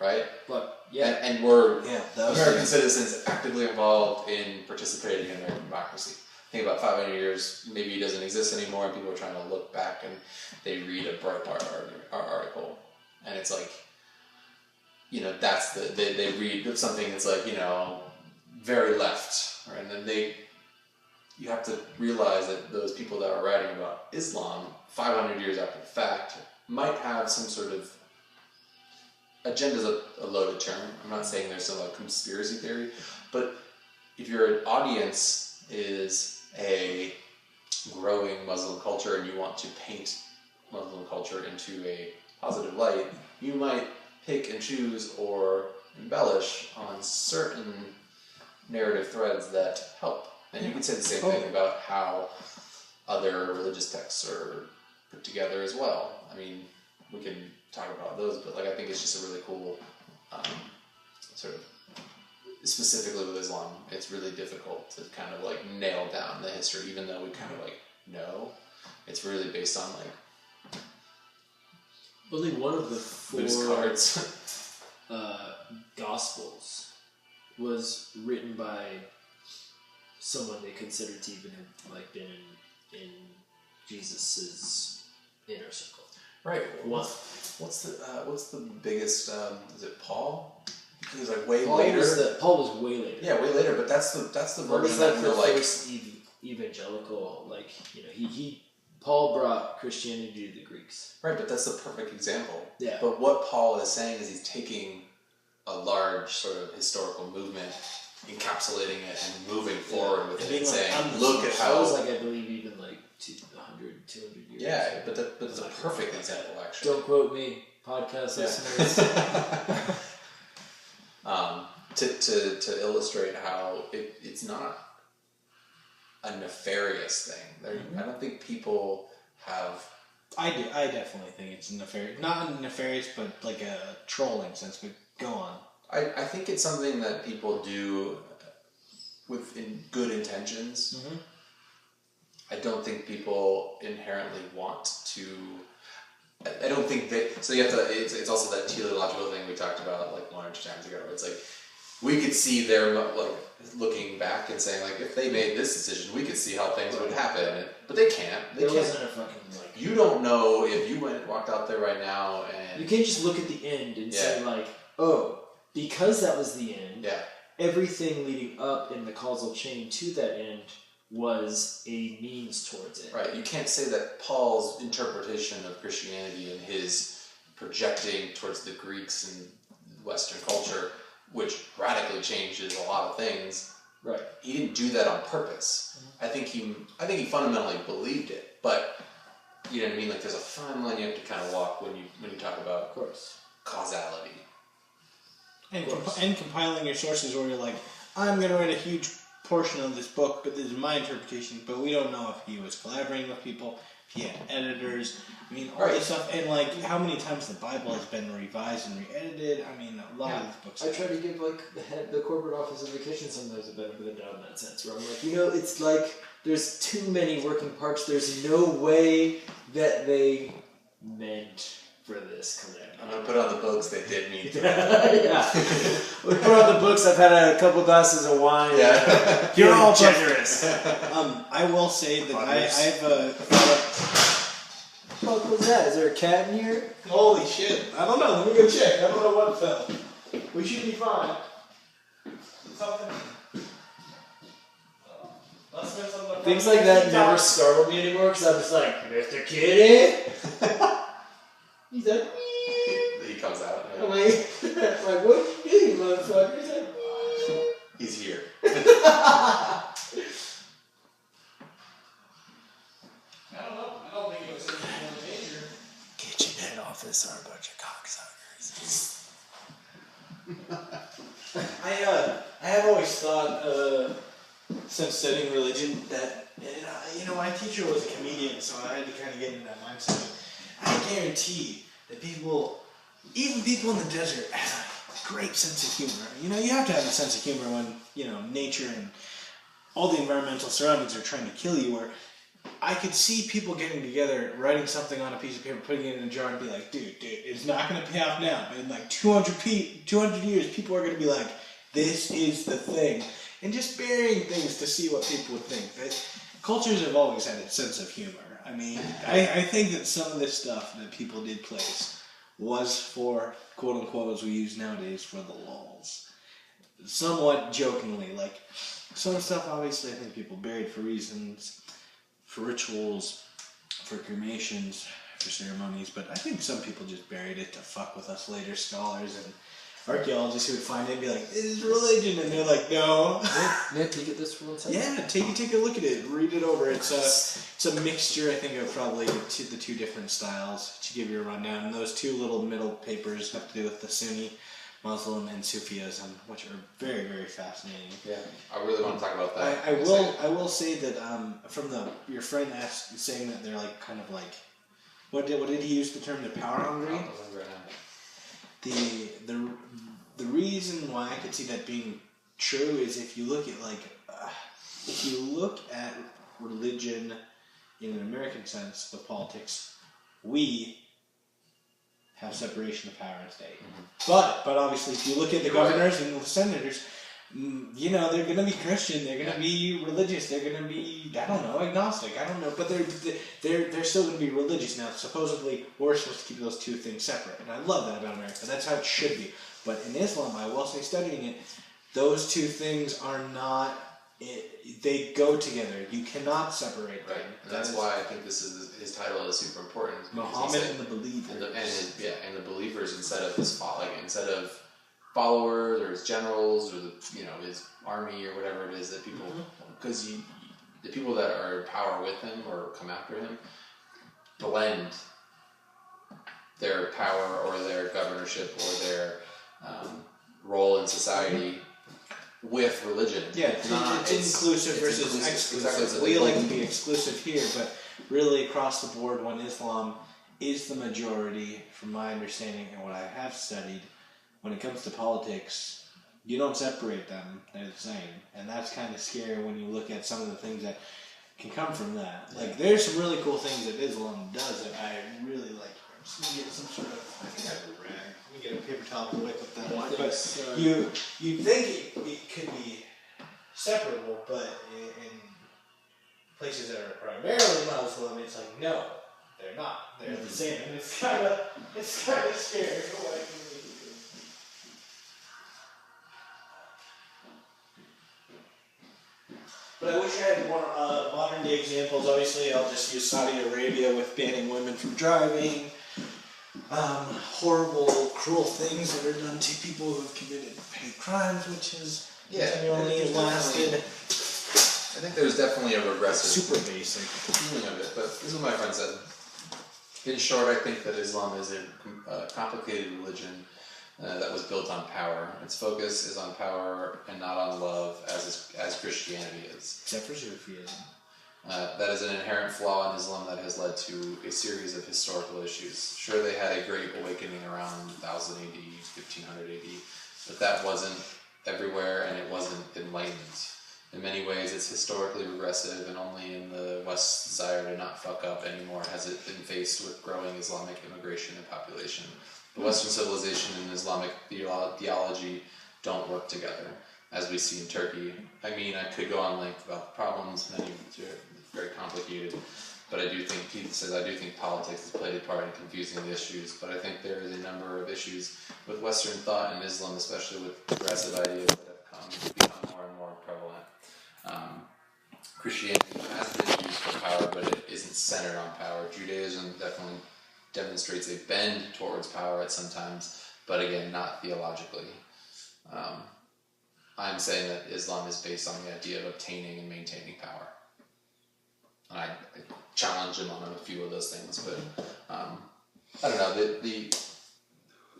right? Look, yeah. And we're American citizens actively involved in participating in American democracy. Think about 500 years, maybe it doesn't exist anymore and people are trying to look back and they read a Breitbart article and it's like, that's they read something that's like, very left, right? And then you have to realize that those people that are writing about Islam 500 years after the fact might have some sort of agenda is a loaded term. I'm not saying there's some conspiracy theory, but if your audience is a growing Muslim culture and you want to paint Muslim culture into a positive light, you might pick and choose or embellish on certain narrative threads that help. And you can say the same thing about how other religious texts are put together as well. I mean, we can talk about those, but I think it's just a really cool sort of, specifically with Islam, it's really difficult to kind of nail down the history, even though we kind of know. It's really based on only one of the 4 cards. Gospels was written by someone they considered to even have been in Jesus's inner circle. Right. What's the biggest? Is it Paul? He was way later. Paul was way later. Yeah, way later. But that's the version that the first evangelical. Paul brought Christianity to the Greeks. Right, but that's the perfect example. Yeah. But what Paul is saying is he's taking a large sort of historical movement, encapsulating it, and moving forward with it, and saying, look at how... That was, I believe, even 100, 200 years. Yeah, but it's a perfect example, actually. Don't quote me, podcast listeners. To illustrate how it's not a nefarious thing. I don't think people have... I definitely think it's nefarious. Not nefarious, but a trolling sense, but go on. I think it's something that people do with good intentions. Mm-hmm. I don't think people inherently want to I don't think that. So you have to. It's also that teleological thing we talked about like one or two times ago. Where it's like we could see their like looking back and saying like if they made this decision, we could see how things would happen, but they can't. They can't. Wasn't a fucking like. You don't know if you walked out there right now and You can't just look at the end and say like, oh, because that was the end. Yeah. Everything leading up in the causal chain to that end was a means towards it. Right. You can't say that Paul's interpretation of Christianity and his projecting towards the Greeks and Western culture, which radically changes a lot of things. Right. He didn't do that on purpose. I think he fundamentally believed it, but you know what I mean. Like there's a fine line you have to kind of walk when you talk about, of course, causality. And compiling your sources where you're like, I'm going to write a huge portion of this book, but this is my interpretation, but we don't know if he was collaborating with people, if he had editors, I mean, all this stuff, and like, how many times the Bible has been revised and re-edited, I mean, a lot of these books. I try to give like the corporate office of the kitchen sometimes a benefit of the doubt in that sense, where I'm like, it's like, there's too many working parts, there's no way that they meant for this correct. I'm going to put on the books they did mean. Yeah. We put on the books, I've had a couple glasses of wine. Yeah. You're all generous. I will say that I've What was that? Is there a cat in here? holy shit, I don't know, let me go check, I don't know what fell. We should be fine. Something. Things like that never startle me anymore because I'm just like, Mr. Kitty? He's like, He comes out. I'm like, what you do, motherfucker? He's like, He's here. I don't know. I don't think it was anything major. Kitchen head office are a bunch of cocksuckers. I have always thought, since studying religion, that my teacher was a comedian, so I had to kind of get into that mindset. I guarantee that even people in the desert, have a great sense of humor. You have to have a sense of humor when nature and all the environmental surroundings are trying to kill you. Or I could see people getting together, writing something on a piece of paper, putting it in a jar, and be like, dude, it's not going to pay off now. But in like 200 years, people are going to be like, this is the thing. And just burying things to see what people would think. Cultures have always had a sense of humor. I mean, I think that some of this stuff that people did place was for, quote unquote, as we use nowadays, for the lulz. Somewhat jokingly, like, some stuff obviously I think people buried for reasons, for rituals, for cremations, for ceremonies, but I think some people just buried it to fuck with us later scholars and archaeologists who would find it and be like, this is religion, and they're like, no. Nick, can you get this for 1 second? Yeah, take a look at it, read it over. It's a mixture, I think, of probably the two different styles to give you a rundown. And those two little middle papers have to do with the Sunni, Muslim, and Sufism, which are very, very fascinating. Yeah, I really want to talk about that. I will say that from your friend saying that they're like kind of like, what did he use the term? They're power hungry. The reason why I could see that being true is if you look at religion in an American sense of politics, we have separation of power and state. Mm-hmm. But obviously, if you look at the governors and the senators, they're going to be Christian, they're going to be religious, they're going to be, I don't know, agnostic, I don't know, but they're still going to be religious. Now, supposedly, we're supposed to keep those two things separate, and I love that about America. That's how it should be. But in Islam, I will say, studying it, those two things are not, they go together. You cannot separate them. Right, and that's why I think his title is super important. Muhammad and the Believers. And the believers instead of his followers or his generals or his army or whatever it is that people, because the people that are in power with him or come after him blend their power or their governorship or their role in society with religion. Yeah, it's inclusive versus exclusive. Exactly. We like to be exclusive here, but really across the board, when Islam is the majority, from my understanding and what I have studied, when it comes to politics, you don't separate them. They're the same. And that's kind of scary when you look at some of the things that can come from that. Like, there's some really cool things that Islam does that I really like Just get some sort of, I think I have a rag. Let me get a paper towel to wipe up that one. But But you think it could be separable, but in places that are primarily Muslim, it's like, no, they're not. They're the same. And it's kind of scary what I can read. But I wish I had more modern day examples. Obviously, I'll just use Saudi Arabia with banning women from driving. Horrible, cruel things that are done to people who have committed hate crimes, which has continually lasted. I think there's definitely a regressive Super basic feeling of it, but this is what my friend said. In short, I think that Islam is a complicated religion that was built on power. Its focus is on power and not on love, as Christianity is. except for Sufism. That is an inherent flaw in Islam that has led to a series of historical issues. Sure, they had a great awakening around 1000 AD, 1500 AD, but that wasn't everywhere and it wasn't enlightened. In many ways, it's historically regressive, and only in the West's desire to not fuck up anymore has it been faced with growing Islamic immigration and population. The Western civilization and Islamic theology don't work together, as we see in Turkey. I mean, I could go on length about the problems, many very complicated, but I do think politics has played a part in confusing the issues, but I think there is a number of issues with Western thought and Islam, especially with progressive ideas that have become more and more prevalent. Christianity has been used for power, but it isn't centered on power. Judaism definitely demonstrates a bend towards power at some times, but again, not theologically. I'm saying that Islam is based on the idea of obtaining and maintaining power. And I challenge him on a few of those things, but I don't know, the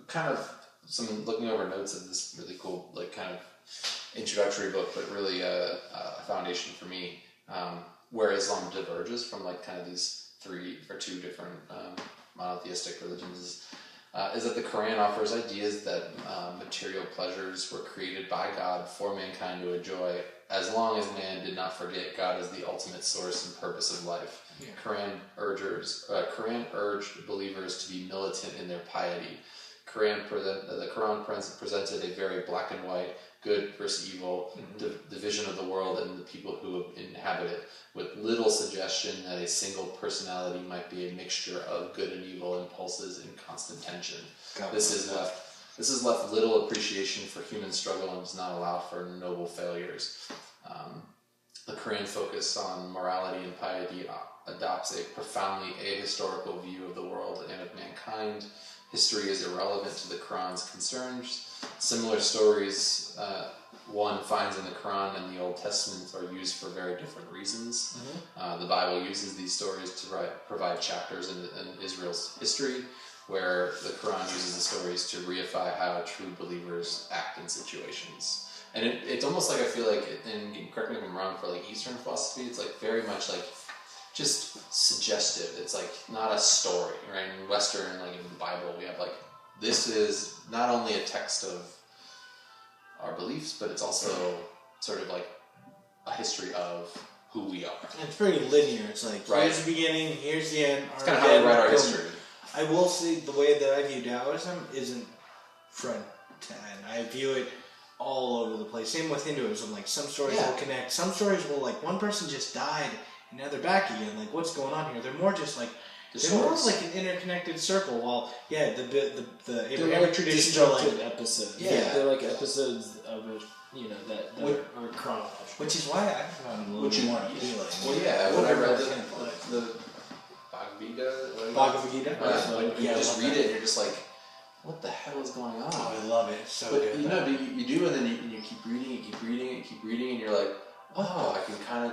kind of some looking over notes of this really cool, like kind of introductory book, but really a foundation for me, where Islam diverges from like kind of these two different monotheistic religions is that the Quran offers ideas that material pleasures were created by God for mankind to enjoy, as long as man did not forget God as the ultimate source and purpose of life. Yeah. Quran urged believers to be militant in their piety. The Quran presented a very black and white, good versus evil, division of the world and the people who inhabit it, with little suggestion that a single personality might be a mixture of good and evil impulses in constant tension. This has left little appreciation for human struggle and does not allow for noble failures. The Quran focus on morality and piety adopts a profoundly ahistorical view of the world and of mankind. History is irrelevant to the Quran's concerns. Similar stories one finds in the Quran and the Old Testament are used for very different reasons. The Bible uses these stories to provide chapters in Israel's history, where the Quran uses the stories to reify how true believers act in situations. And it's almost like I feel like, and correct me if I'm wrong, for like Eastern philosophy, it's like very much like just suggestive. It's like not a story, right? In Western, like in the Bible, we have like, this is not only a text of our beliefs, but it's also sort of like a history of who we are. And it's very linear. It's like, here's the beginning, here's the end. It's kind of how we write our history. I will say the way that I view Taoism isn't front to end. I view it all over the place. Same with Hinduism. Like some stories will connect. Some stories will like one person just died and now they're back again. Like what's going on here? They're more just like they're more like an interconnected circle. While the Abrahamic traditions are like episodes. Yeah, they're like episodes of it. You know that are chronological. Which is why I found a little more appealing. Well, yeah, when I read the Bhagavad Gita, you just read it and you're just like, what the hell is going on? Oh, I love it. It's so but good. You know, you do, and then you keep reading it, and you're like, oh,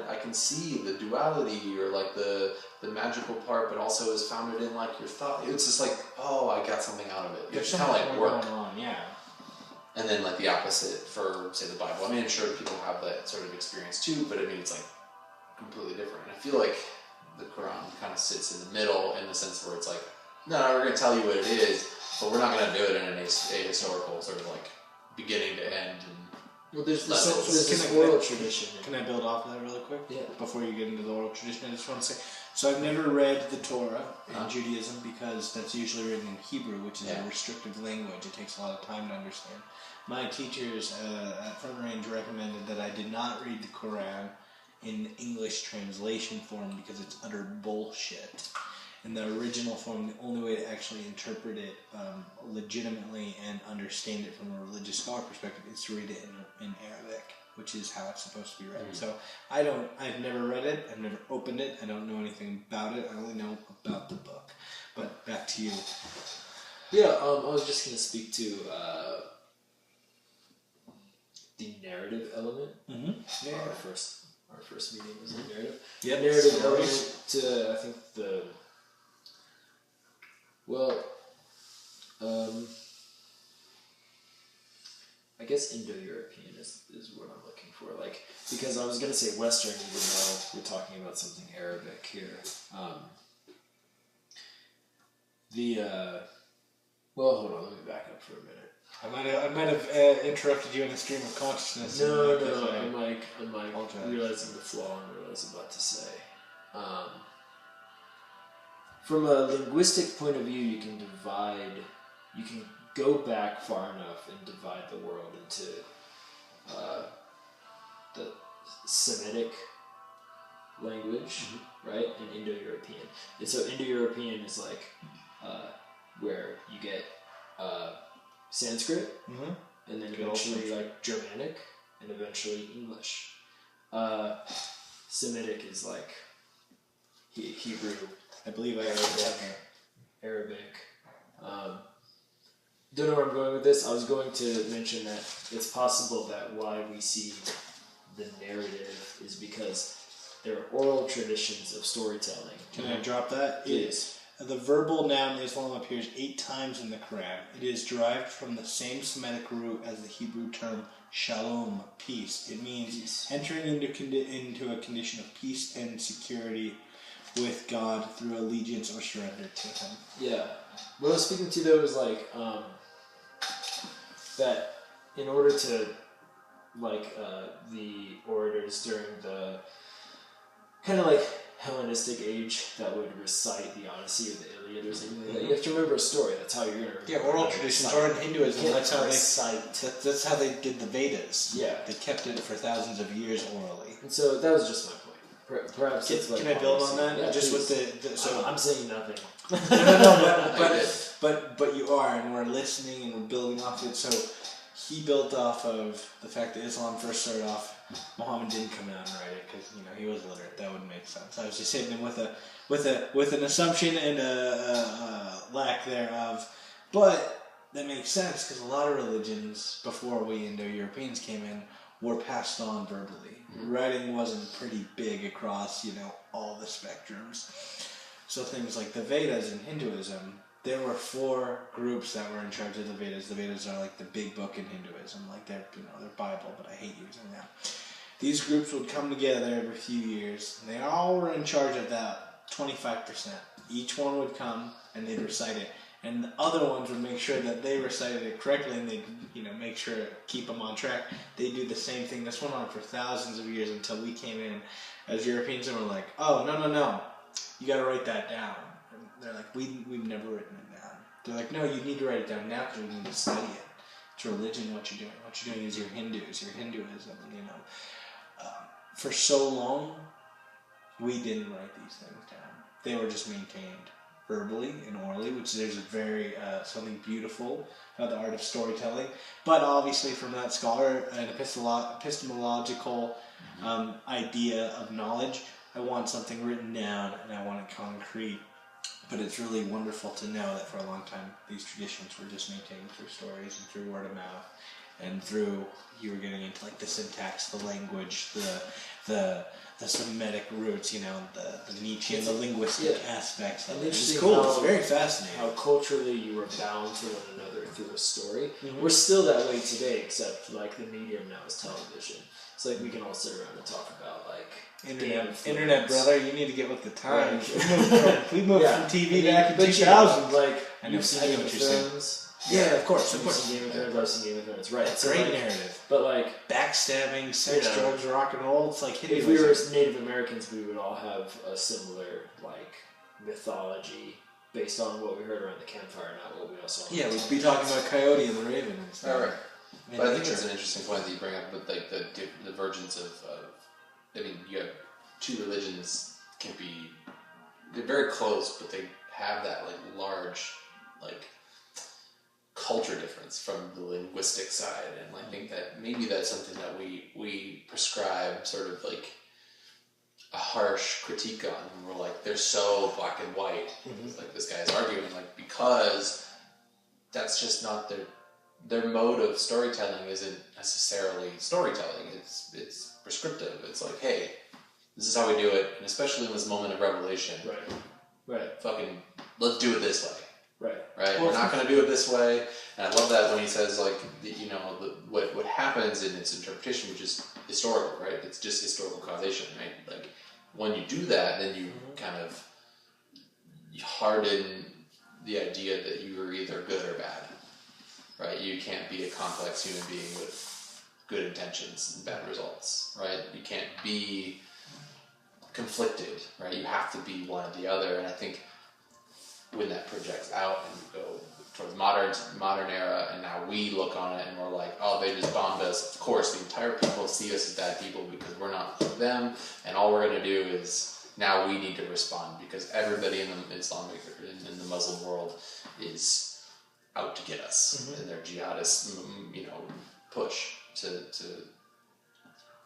I can see the duality or like the magical part, but also is founded in like your thought. It's just like, oh, I got something out of it. There's kind of like work. Going on, yeah. And then like the opposite for say the Bible. I mean, I'm sure people have that sort of experience too, but I mean, it's like completely different. I feel like the Quran kind of sits in the middle in the sense where it's like, no, we're going to tell you what it is, but we're not going to do it in an ahistorical sort of like beginning to end. And well, there's this oral tradition. Can I build off of that really quick? Yeah. Before you get into the oral tradition, I just want to say So I've never read the Torah in Judaism because that's usually written in Hebrew, which is a restrictive language. It takes a lot of time to understand. My teachers at Front Range recommended that I did not read the Quran in English translation form because it's utter bullshit. In the original form, the only way to actually interpret it legitimately and understand it from a religious scholar perspective is to read it in Arabic, which is how it's supposed to be read. So I've never read it, I've never opened it, I don't know anything about it, I only know about the book. But back to you. Yeah, I was just going to speak to the narrative element. Mm-hmm. Yeah. Our first meeting was the narrative. Yeah, narrative element to, I think, I guess Indo-European is what I'm looking for. Like, because I was going to say Western, even though we're talking about something Arabic here. Well, hold on, let me back up for a minute. I might have interrupted you in the stream of consciousness. No, I'm realizing the flaw in what I was about to say. From a linguistic point of view, you can go back far enough and divide the world into the Semitic language, right, and Indo-European. And so Indo-European is like where you get Sanskrit, and then eventually like Germanic, and eventually English. Semitic is like Hebrew. I believe I Arabic. Don't know where I'm going with this. I was going to mention that it's possible that why we see the narrative is because there are oral traditions of storytelling. Can I drop that? Yes. The verbal noun Islam appears 8 times in the Quran. It is derived from the same Semitic root as the Hebrew term shalom, peace. It means entering into a condition of peace and security with God through allegiance or surrender to Him. Yeah. What I was speaking to though is like that in order to the orators during the kind of like Hellenistic age that would recite the Odyssey or the Iliad or something like that. You have to remember a story. That's how you're going to remember. Yeah, oral traditions are in Hinduism. That's how recite. That's how they did the Vedas. Yeah. They kept it for thousands of years orally. And so that was just my point. Perhaps can I build on that? Yeah, just please. with so I'm saying nothing. but you are, and we're listening and we're building off it. So he built off of the fact that Islam first started off. Muhammad didn't come out and write it because he was illiterate. That wouldn't make sense. I was just hitting him with an assumption and a lack thereof, but that makes sense because a lot of religions before we Indo-Europeans came in were passed on verbally. Writing wasn't pretty big across all the spectrums. So things like the Vedas in Hinduism, there were 4 groups that were in charge of the Vedas. The Vedas are like the big book in Hinduism, like their Bible, but I hate using that. These groups would come together every few years, and they all were in charge of that 25%. Each one would come and they'd recite it, and the other ones would make sure that they recited it correctly, and they'd make sure to keep them on track. They do the same thing. This went on for thousands of years until we came in as Europeans and were like, "Oh no, you got to write that down." And they're like, "We've never written it down." They're like, "No, you need to write it down now because we need to study it. It's religion. What you're doing. What you're doing is your Hinduism." For so long, we didn't write these things down. They were just maintained verbally and orally, which there's a very something beautiful about the art of storytelling. But obviously, from that scholar, an epistemological idea of knowledge, I want something written down and I want it concrete. But it's really wonderful to know that for a long time, these traditions were just maintained through stories and through word of mouth. And through, you were getting into like the syntax, the language, the Semitic roots, the Nietzsche and the linguistic aspects of it. It's cool. It's very fascinating. How culturally you were bound to one another through a story. We're still that way today, except like the medium now is television. It's like we can all sit around and talk about like internet, brother. You need to get with the times. Right. We moved from TV back in 2000. Like you've seen Game of Thrones. Yeah, of course. Game of Thrones, I've seen Game of Thrones. Right. It's a great narrative. But like backstabbing, sex, drugs, rock and roll. It's like if we were Native Americans, we would all have a similar like mythology based on what we heard around the campfire, not what we all saw. Yeah, we'd be talking about Coyote and the Raven and stuff. All right. But I think it's an interesting point that you bring up with like the divergence of I mean, you have two religions they're very close, but they have that like large like culture difference from the linguistic side, and I think that maybe that's something that we prescribe sort of like a harsh critique on, and we're like they're so black and white. It's like this guy's arguing like because that's just not their mode of storytelling isn't necessarily storytelling. It's prescriptive. It's like, hey, this is how we do it, and especially in this moment of revelation. Right. Fucking, let's do it this way. Right. Well, we're not going to do it this way. And I love that when he says like, what happens in its interpretation, which is historical, right? It's just historical causation, right? Like when you do that, then you kind of harden the idea that you are either good or bad. Right, you can't be a complex human being with good intentions and bad results, right? You can't be conflicted, right? You have to be one or the other, and I think when that projects out and you go towards modern era, and now we look on it and we're like, oh, they just bombed us. Of course, the entire people see us as bad people because we're not like them, and all we're going to do is now we need to respond because everybody in the Islamic in the Muslim world is out to get us in their jihadist, push to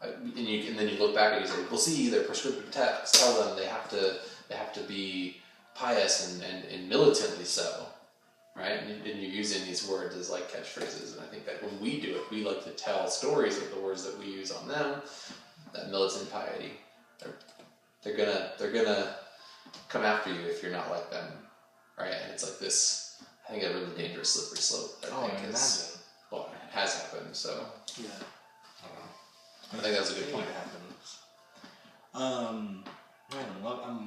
and then you look back and you say, well, see, their prescriptive texts tell them they have to be pious and militantly so, right? And you're using these words as like catchphrases, and I think that when we do it, we like to tell stories with the words that we use on them. That militant piety, they're gonna come after you if you're not like them, right? And it's like this. I think a really dangerous slippery slope. It has happened. So yeah, I think that was a good point. I'm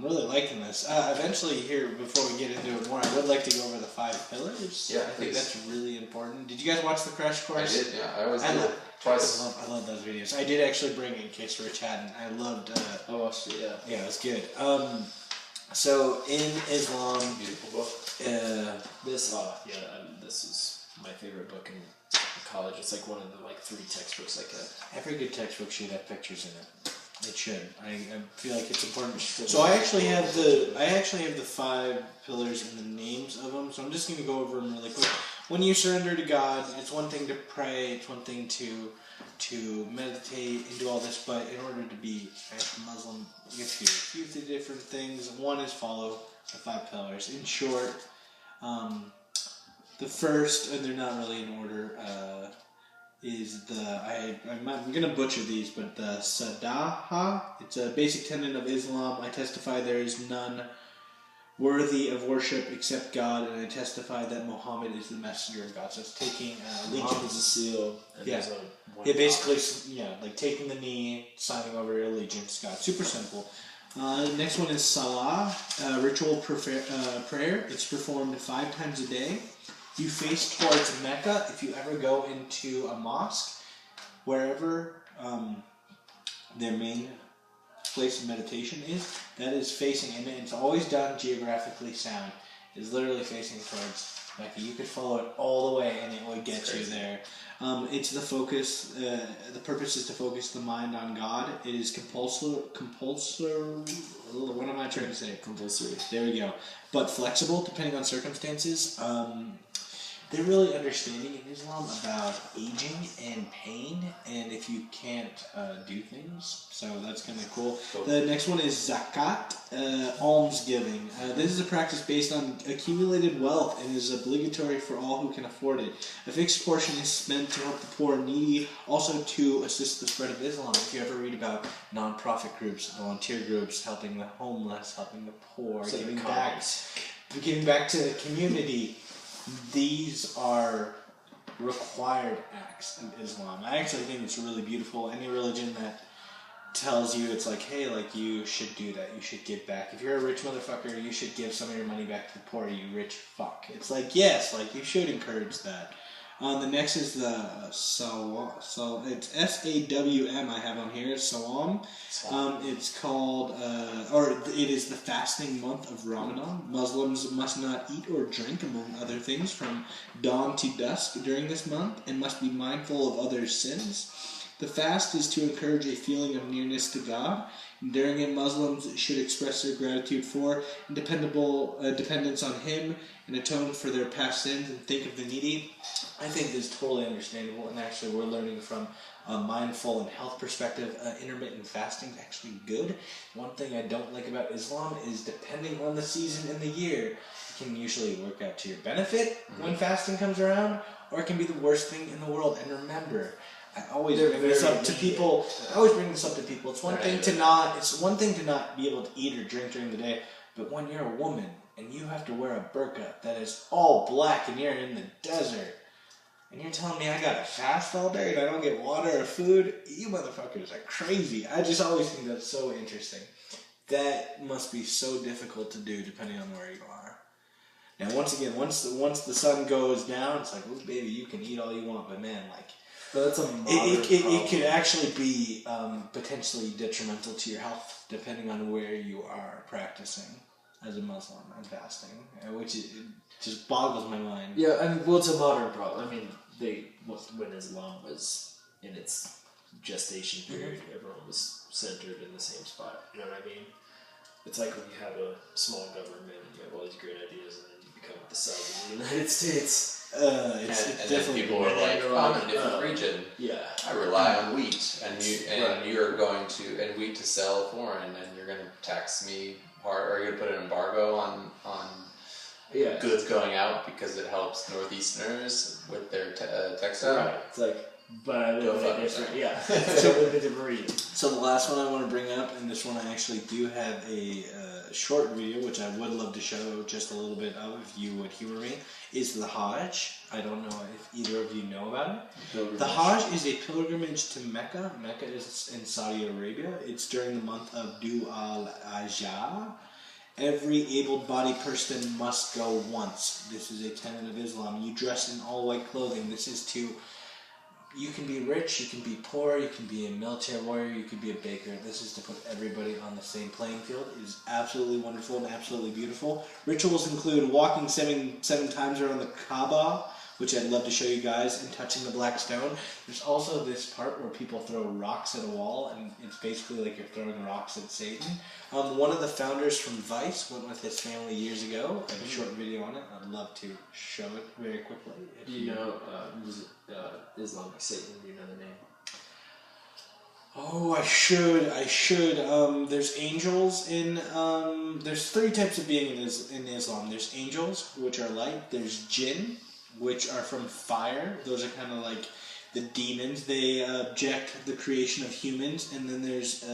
really liking this. Eventually, here before we get into it more, I would like to go over the 5 pillars. Yeah, I think that's really important. Did you guys watch the Crash Course? I did. Yeah, I always did. Twice. I love those videos. I did actually bring it in case Rich hadn't. I loved. I watched it. Yeah. Yeah, it was good. So in Islam, Beautiful book. This is my favorite book in college. It's like one of the 3 textbooks I kept. Every good textbook should have pictures in it. It should. I feel like it's important. So I actually have the 5 pillars and the names of them. So I'm just going to go over them really quick. When you surrender to God, it's one thing to pray. It's one thing to meditate and do all this. But in order to be a Muslim, you have to do a few different things. One is follow the 5 pillars. In short, the first, and they're not really in order, is I'm going to butcher these, but the Sadaha. It's a basic tenet of Islam. I testify there is none worthy of worship except God, and I testify that Muhammad is the messenger of God. So it's taking allegiance. A seal. Yeah, basically, like taking the knee, signing over your allegiance to God. Super simple. The next one is Salah, ritual prayer. It's performed 5 times a day. You face towards Mecca. If you ever go into a mosque, wherever their main place of meditation is, that is facing, and it's always done geographically sound. It's literally facing towards Mecca. You could follow it all the way, and it would get you there. It's the focus. The purpose is to focus the mind on God. It is compulsory. What am I trying to say? Compulsory. There we go. But flexible, depending on circumstances. They're really understanding in Islam about aging and pain, and if you can't do things. So that's kind of cool. The next one is zakat, almsgiving. This is a practice based on accumulated wealth and is obligatory for all who can afford it. A fixed portion is spent to help the poor and needy, also to assist the spread of Islam. If you ever read about non-profit groups, volunteer groups, helping the homeless, helping the poor, giving back to the community, these are required acts in Islam. I actually think it's really beautiful. Any religion that tells you it's like, hey, like you should do that. You should give back. If you're a rich motherfucker, you should give some of your money back to the poor. You rich fuck. It's like yes, like you should encourage that. The next is the so it's SAWM I have on here. Sawam. It's called or it is the fasting month of Ramadan. Muslims must not eat or drink, among other things, from dawn to dusk during this month, and must be mindful of others' sins. The fast is to encourage a feeling of nearness to God. During it, Muslims should express their gratitude for and dependence on Him, and atone for their past sins and think of the needy. I think this is totally understandable, and actually we're learning from a mindful and health perspective. Intermittent fasting is actually good. One thing I don't like about Islam is depending on the season in the year, it can usually work out to your benefit when fasting comes around, or it can be the worst thing in the world. And remember, I always bring this up to people. It's one thing to not be able to eat or drink during the day, but when you're a woman and you have to wear a burqa that is all black and you're in the desert, and you're telling me I gotta fast all day and I don't get water or food, you motherfuckers are crazy. I just always think that's so interesting. That must be so difficult to do depending on where you are. Now, once the sun goes down, it's like, oh baby, you can eat all you want, but man, like. But that's a modern it could actually be potentially detrimental to your health depending on where you are practicing as a Muslim and fasting, which it just boggles my mind. Yeah, I mean, well, it's a modern problem. I mean, when Islam was in its gestation period, everyone was centered in the same spot. You know what I mean? It's like when you have a small government and you have all these great ideas, and then you become the size of the United States. And then people were like, I'm in a different region. Yeah. I rely on wheat, and you're going to wheat to sell foreign, and you're going to tax me, or you're going to put an embargo on goods going out because it helps Northeasterners with their textile. Right. It's like, but I live in a different, so I live in a different region. So the last one I want to bring up, and this one I actually do have a short video, which I would love to show just a little bit of, if you would humor me, is the Hajj. I don't know if either of you know about it. The Hajj is a pilgrimage to Mecca. Mecca is in Saudi Arabia. It's during the month of Dhu al-Hajjah. Every able-bodied person must go once. This is a tenet of Islam. You dress in all white clothing. This is to... You can be rich, you can be poor, you can be a military warrior, you can be a baker. This is to put everybody on the same playing field. It is absolutely wonderful and absolutely beautiful. Rituals include walking seven times around the Kaaba, which I'd love to show you guys, and touching the black stone. There's also this part where people throw rocks at a wall, and it's basically like you're throwing rocks at Satan. One of the founders from Vice went with his family years ago. I have a short video on it. I'd love to show it very quickly. Do you know, was it Islamic Satan? Do you know the name? Oh, I should. There's angels in, there's three types of being in Islam. There's angels, which are light. There's jinn, which are from fire. Those are kind of like the demons. They object the creation of humans. And then there's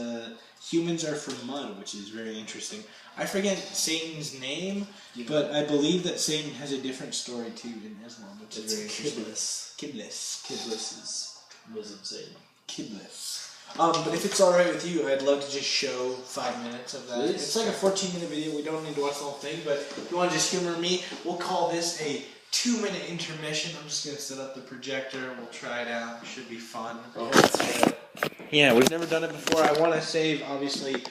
humans are from mud, which is very interesting. I forget Satan's name, but I believe that Satan has a different story too in Islam, which is very interesting. Kiblis is Muslim Satan. Kiblis. But if it's alright with you, I'd love to just show 5 minutes of that. It's like a 14-minute video. We don't need to watch the whole thing, but if you want to just humor me, we'll call this a 2-minute intermission. I'm just going to set up the projector. We'll try it out. It should be fun. Oh, that's right. Yeah, we've never done it before. I want to save, obviously,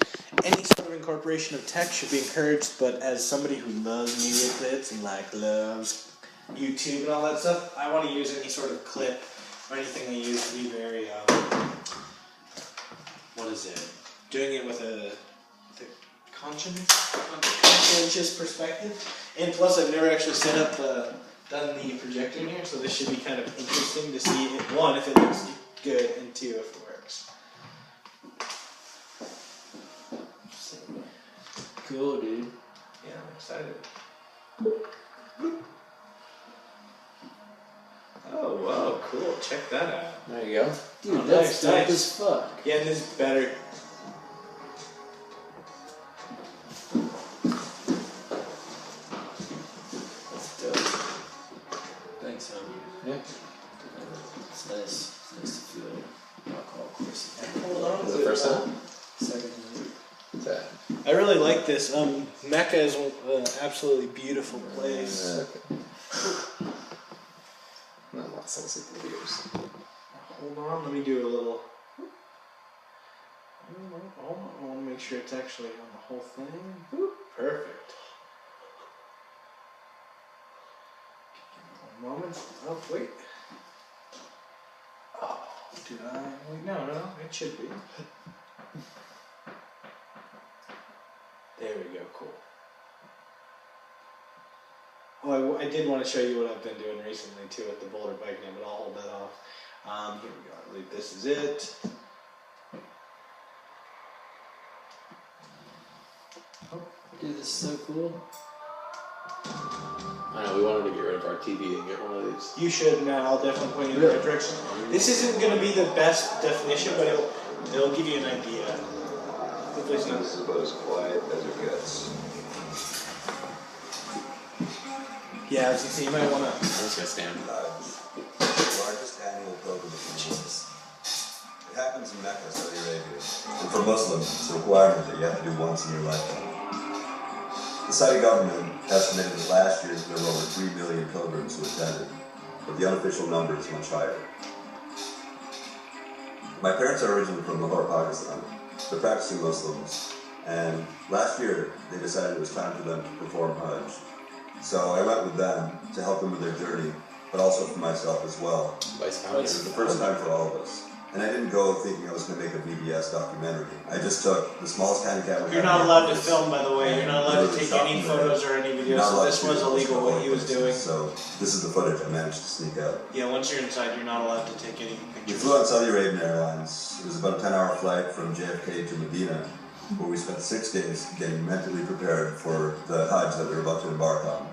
any sort of incorporation of text should be encouraged, but as somebody who loves media clips and loves YouTube and all that stuff, I want to use any sort of clip or anything they use to be very, doing it with a conscientious perspective. And plus, I've never actually set up, done the projector in here, so this should be kind of interesting to see, one, if it looks good, and two, if it works. Cool, dude. Yeah, I'm excited. Oh, wow, cool. Check that out. There you go. Dude, that's dope as fuck. Yeah, this is better. That's dope. Thanks, homie. Yeah. It's nice. It's nice to feel alcohol course. Hold on. Was it the first time? really like this. Mecca is an absolutely beautiful place. Hold on, let me do a little. Hold on, I want to make sure it's actually on the whole thing. Woo, perfect. One moment. Oh, wait. Oh, did I? Wait, no, it should be. There we go, cool. Oh, I did want to show you what I've been doing recently too with the boulder bike now, but I'll hold that off. Here we go. I believe this is it. Oh, dude, this is so cool. I know, we wanted to get rid of our TV and get one of these. You should, man. I'll definitely point you in the right direction. This isn't going to be the best definition, but it'll give you an idea. Hopefully it's not. This is about as quiet as it gets. Yeah, as you see, you might want to. I'm just going to stand. The largest annual pilgrimage in Jesus. It happens in Mecca, Saudi Arabia. And for Muslims, it's a requirement that you have to do once in your lifetime. The Saudi government estimated that last year there were over 3 million pilgrims who attended, but the unofficial number is much higher. My parents are originally from Lahore, Pakistan. They're practicing Muslims, and last year they decided it was time for them to perform Hajj. So I went with them to help them with their journey, but also for myself as well. It was the first time for all of us. And I didn't go thinking I was going to make a VBS documentary. I just took the smallest kind of camera. You're not allowed to film, by the way. You're not allowed to take any photos or any videos. So this was illegal what he was doing. So this is the footage I managed to sneak out. Yeah, once you're inside, you're not allowed to take any We pictures. flew on Saudi Arabian Airlines. It was about a 10-hour flight from JFK to Medina, where we spent 6 days getting mentally prepared for the Hajj that we were about to embark on.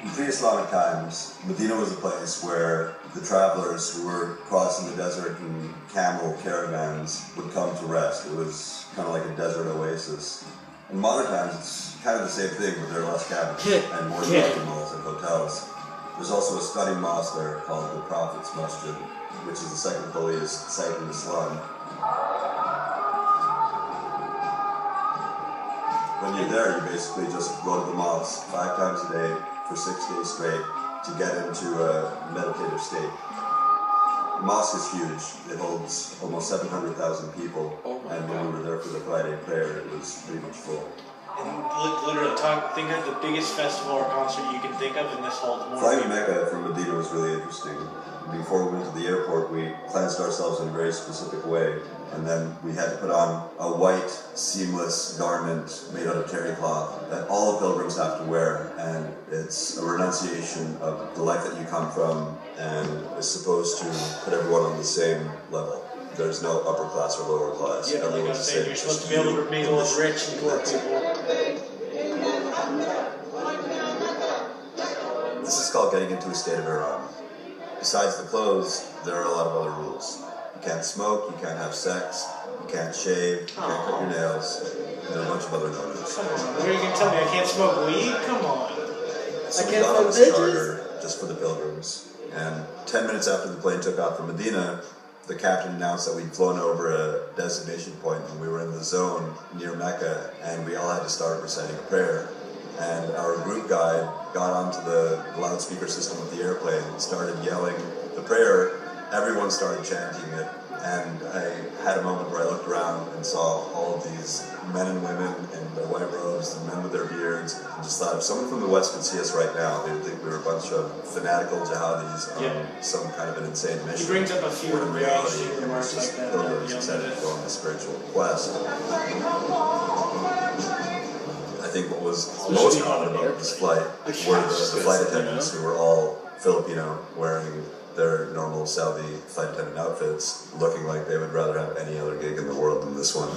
In pre-Islamic times, Medina was a place where the travelers who were crossing the desert in camel caravans would come to rest. It was kind of like a desert oasis. In modern times, it's kind of the same thing, but there are less cabins and more shopping malls and hotels. There's also a stunning mosque there called the Prophet's Masjid, which is the second holiest site in Islam. When you're there, you basically just go to the mosque 5 times a day for 6 days straight to get into a meditative state. The mosque is huge. It holds almost 700,000 people, and when we were there for the Friday prayer, it was pretty much full. And literally, think of the biggest festival or concert you can think of, and this holds more. Flying to Mecca from Medina was really interesting. Before we went to the airport, we cleansed ourselves in a very specific way, and then we had to put on a white, seamless garment made out of terry cloth that all pilgrims have to wear, and it's a renunciation of the life that you come from, and is supposed to put everyone on the same level. There's no upper class or lower class. Yeah, like I was saying, you're supposed to be able to mingle with rich and poor people. This is called getting into a state of Iran. Besides the clothes, there are a lot of other rules. You can't smoke, you can't have sex, you can't shave, you can't cut your nails, and a bunch of other no-nos. Come on, what are you going to tell me? I can't smoke weed? Come on. So we got on this charter just for the pilgrims, and 10 minutes after the plane took off from Medina, the captain announced that we'd flown over a designation point and we were in the zone near Mecca, and we all had to start reciting a prayer. And our group guide got onto the loudspeaker system of the airplane and started yelling the prayer. Everyone started chanting it, and I had a moment where I looked around and saw all of these men and women in their white robes, the men with their beards, and just thought if someone from the West could see us right now, they would think we were a bunch of fanatical jihadis on some kind of an insane mission. He brings up a few when in reality, interesting it was remarks just like that. pilgrims excited to go on a spiritual quest. I think what was most common about this flight were the flight attendants who were all Filipino, wearing their normal Saudi flight attendant outfits, looking like they would rather have any other gig in the world than this one.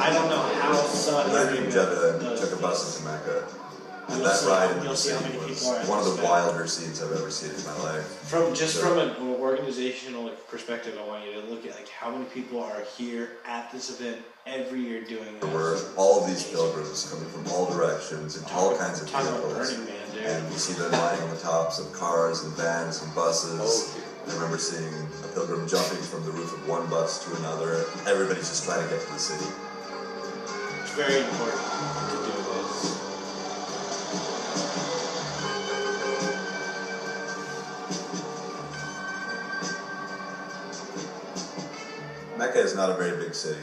I don't know how We landed in Jeddah and took a bus into Mecca. And that ride into the city was one of the wilder scenes I've ever seen in my life. From an organizational perspective, I want you to look at how many people are here at this event every year doing this. There were all of these pilgrims coming from all directions in all kinds of vehicles. Burning Man, dude. And you see them lying on the tops of cars and vans and buses. I remember seeing a pilgrim jumping from the roof of one bus to another. Everybody's just trying to get to the city. It's very important to do this. Mecca is not a very big city,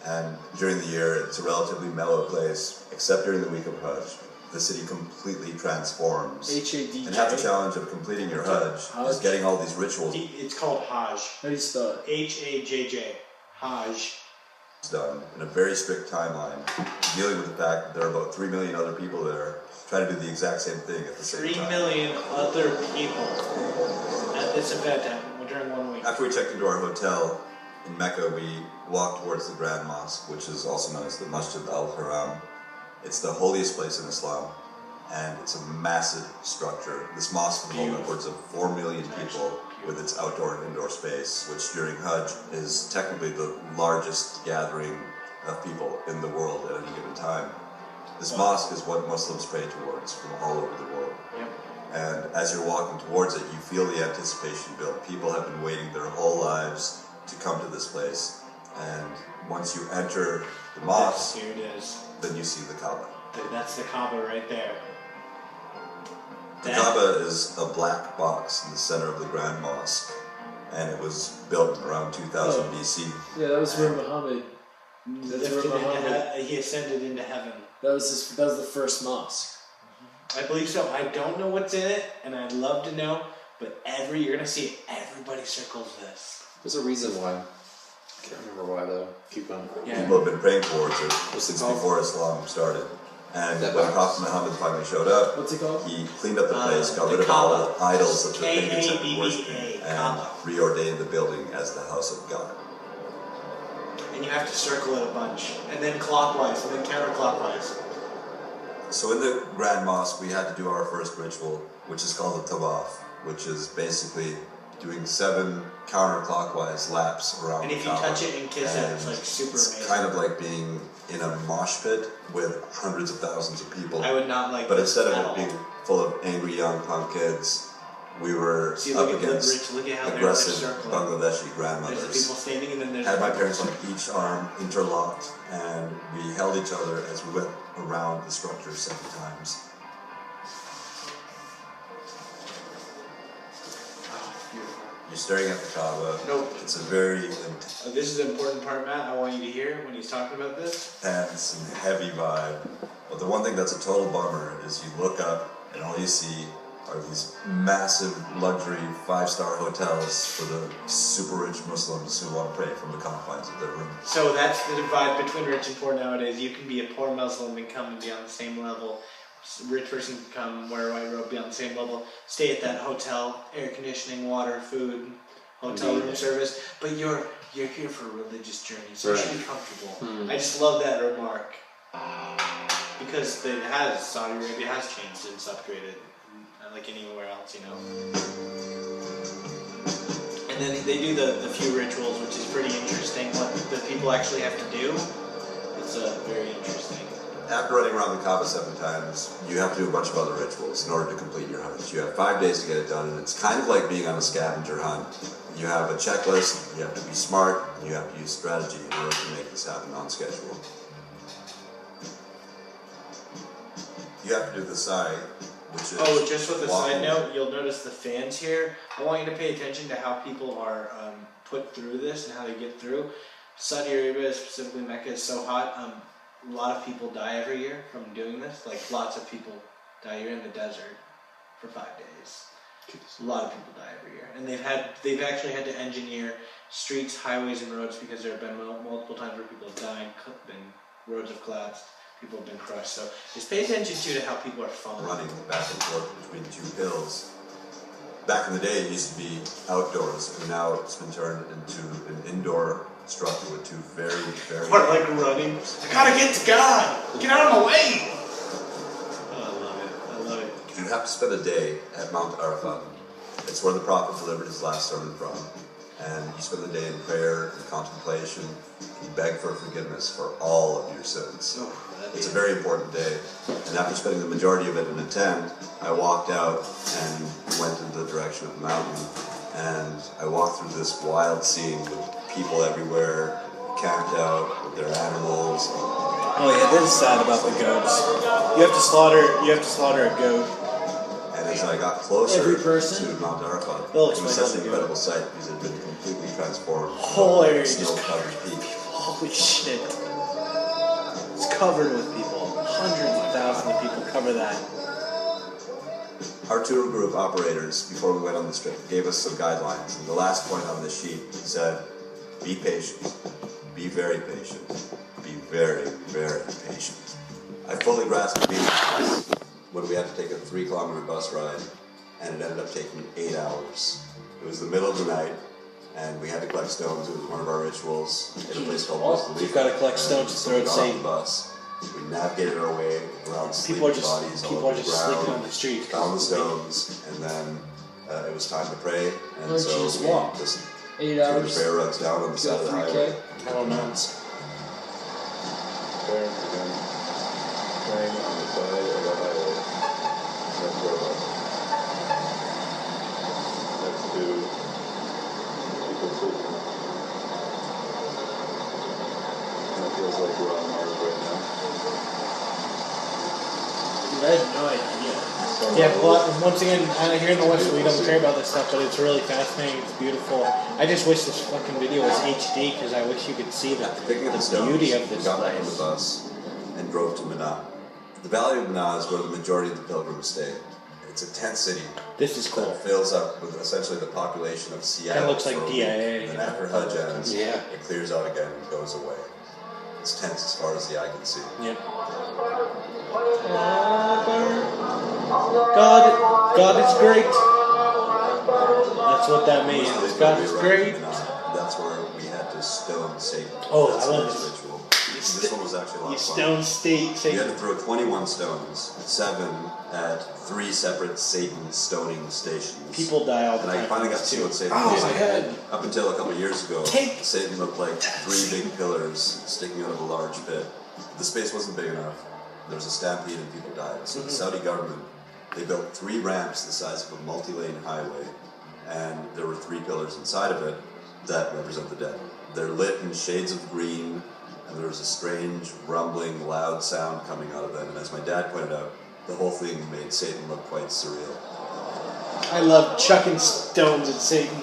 and during the year it's a relatively mellow place, except during the week of Hajj. The city completely transforms. H-A-D-J? And half the challenge of completing your Hajj is getting all these rituals It's called Hajj. How do you spell it? H-A-J-J. Hajj. done in a very strict timeline, dealing with the fact that there are about 3 million other people there trying to do the exact same thing at the same 3 time. million other people at this event during 1 week. After we checked into our hotel in Mecca, we walked towards the Grand Mosque, which is also known as the Masjid al-Haram. It's the holiest place in Islam, and it's a massive structure. This mosque will hold upwards of 4 million people with its outdoor and indoor space, which during Hajj is technically the largest gathering of people in the world at any given time. This mosque is what Muslims pray towards from all over the world. Yep. And as you're walking towards it, you feel the anticipation build. People have been waiting their whole lives to come to this place. And once you enter the mosque, Here it is. then you see the Kaaba. That's the Kaaba right there. The Kaaba is a black box in the center of the Grand Mosque, and it was built around 2000 BC. Yeah, that was where Muhammad. That's where Muhammad. He ascended into heaven. That was the first mosque. I believe so. I don't know what's in it, and I'd love to know. But you're gonna see everybody circles this. There's a reason why. I can't remember why though. Keep going. Yeah. People have been praying towards it What's it since called? before Islam started. And That when box. Prophet Muhammad finally showed up, What's it called? he cleaned up the place, got the rid of all Kaaba. the idols that the pagans had been K-A-B-B-A, worshipping, and Kaaba. reordained the building as the house of God. And you have to circle it a bunch, and then clockwise, and then counterclockwise. So in the Grand Mosque, we had to do our first ritual, which is called the Tawaf, which is basically doing 7 counterclockwise laps around And the if you Kaaba. touch it and kiss it, it's And like super it's amazing. kind of like being in a mosh pit with hundreds of thousands of people. I would not like. But this instead at of all. it being full of angry young punk kids, we were See, up look at against Rich. Look at how they're aggressive circling. Bangladeshi There's the grandmothers. people standing, and then there's. Had my parents on each arm interlocked, and we held each other as we went around the structure 7 times. Oh, beautiful. You're staring at the Kaaba. Nope. It's a very This is an important part, Matt. I want you to hear when he's talking about this. intense and heavy vibe. But the one thing that's a total bummer is you look up and all you see are these massive luxury 5-star hotels for the super rich Muslims who want to pray from the confines of their room. So that's the divide between rich and poor nowadays. You can be a poor Muslim and come and be on the same level. A rich person can come, wear a white robe, be on the same level, stay at that hotel, air conditioning, water, food, hotel room service. But you're here for a religious journey, so you should be comfortable. I just love that remark because Saudi Arabia has changed and it's upgraded, like anywhere else, you know. And then they do the few rituals, which is pretty interesting. What the people actually have to do, it's very interesting. After running around the Kaaba 7 times, you have to do a bunch of other rituals in order to complete your Hajj. You have 5 days to get it done, and it's kind of like being on a scavenger hunt. You have a checklist, you have to be smart, and you have to use strategy in order to make this happen on schedule. You have to do the Sa'i, which is Oh, just with a walking- side note, you'll notice the fans here. I want you to pay attention to how people are put through this and how they get through. Saudi Arabia, specifically Mecca, is so hot. A lot of people die every year from doing this. Like lots of people die. You're in the desert for 5 days. A lot of people die every year, and they've actually had to engineer streets, highways, and roads because there have been multiple times where people have died, roads have collapsed, people have been crushed. So just pay attention to how people are falling. running back and forth between 2 hills. Back in the day, it used to be outdoors, and now it's been turned into an indoor structure with 2 very, very... Or like running. I gotta get to God! Get out of my way! Oh, I love it. I love it. You have to spend a day at Mount Arafat. It's where the Prophet delivered his last sermon from. And you spend the day in prayer and contemplation. You beg for forgiveness for all of your sins. Oh, It's a very important day. And after spending the majority of it in a tent, I walked out and went in the direction of the mountain. and I walked through this wild scene with people everywhere, camped out with their animals. Oh yeah, this is sad about the goats. You have to slaughter a goat. And as I got closer Every person? to Mount Arafat, They'll it was explain such an how they do incredible sight because it had been completely transformed. Hilarious. Snow-covered peak. Holy shit. It's covered with people. Hundreds of thousands of people cover that. Our tour group operators, before we went on this trip, gave us some guidelines. And the last point on this sheet said, be patient. Be very patient. Be very, very patient. I fully grasped being this when we had to take a 3-kilometer bus ride, and it ended up taking 8 hours. It was the middle of the night, and we had to collect stones. It was one of our rituals in a place called Muscalina. You've got to collect stones to throw at So we got on Satan. the bus. We navigated our way around People are sleeping bodies just all people are over the just sleeping ground. on the streets. Found the stones, and then it was time to pray, and Why don't so you just we walk? just 8 threw the hours. prayer rugs down on the side of the 3K. highway. I don't know. Praying on the side of the highway. Next to people sleeping. And it feels like we're on Mars right now. Dude, I had no idea. Yeah, well, once again, here in the West, we don't care about this stuff, but it's really fascinating. It's beautiful. I just wish this fucking video was HD because I wish you could see the Picking up the stones, beauty of we this got back on the place. bus and drove to Mana. The Valley of Mana is where the majority of the pilgrims stay. It's a tent city This is cool. that fills up with essentially the population of Seattle. Kinda looks like for a DIA, week. you And know? after Hajj ends, Yeah. it clears out again and goes away. It's tense as far as the eye can see. Yep. God is great. That's what that means. Mostly God we is arrived great. in Mana. That's where we had to stone Satan. Oh, That's I the love next this. ritual. This one was actually a lot You of fun. stone state We had Satan. to throw 21 stones, 7 at 3 separate Satan stoning stations. People die all the And time. I finally got to see what Satan Oh, was my like. head. Up until a couple years ago, Take- Satan looked like 3 big pillars sticking out of a large pit. The space wasn't big enough. There was a stampede and people died. So the Saudi government, they built 3 ramps the size of a multi-lane highway, and there were 3 pillars inside of it that represent the dead. They're lit in shades of green, and there was a strange, rumbling, loud sound coming out of them. And as my dad pointed out, the whole thing made Satan look quite surreal. I love chucking stones at Satan.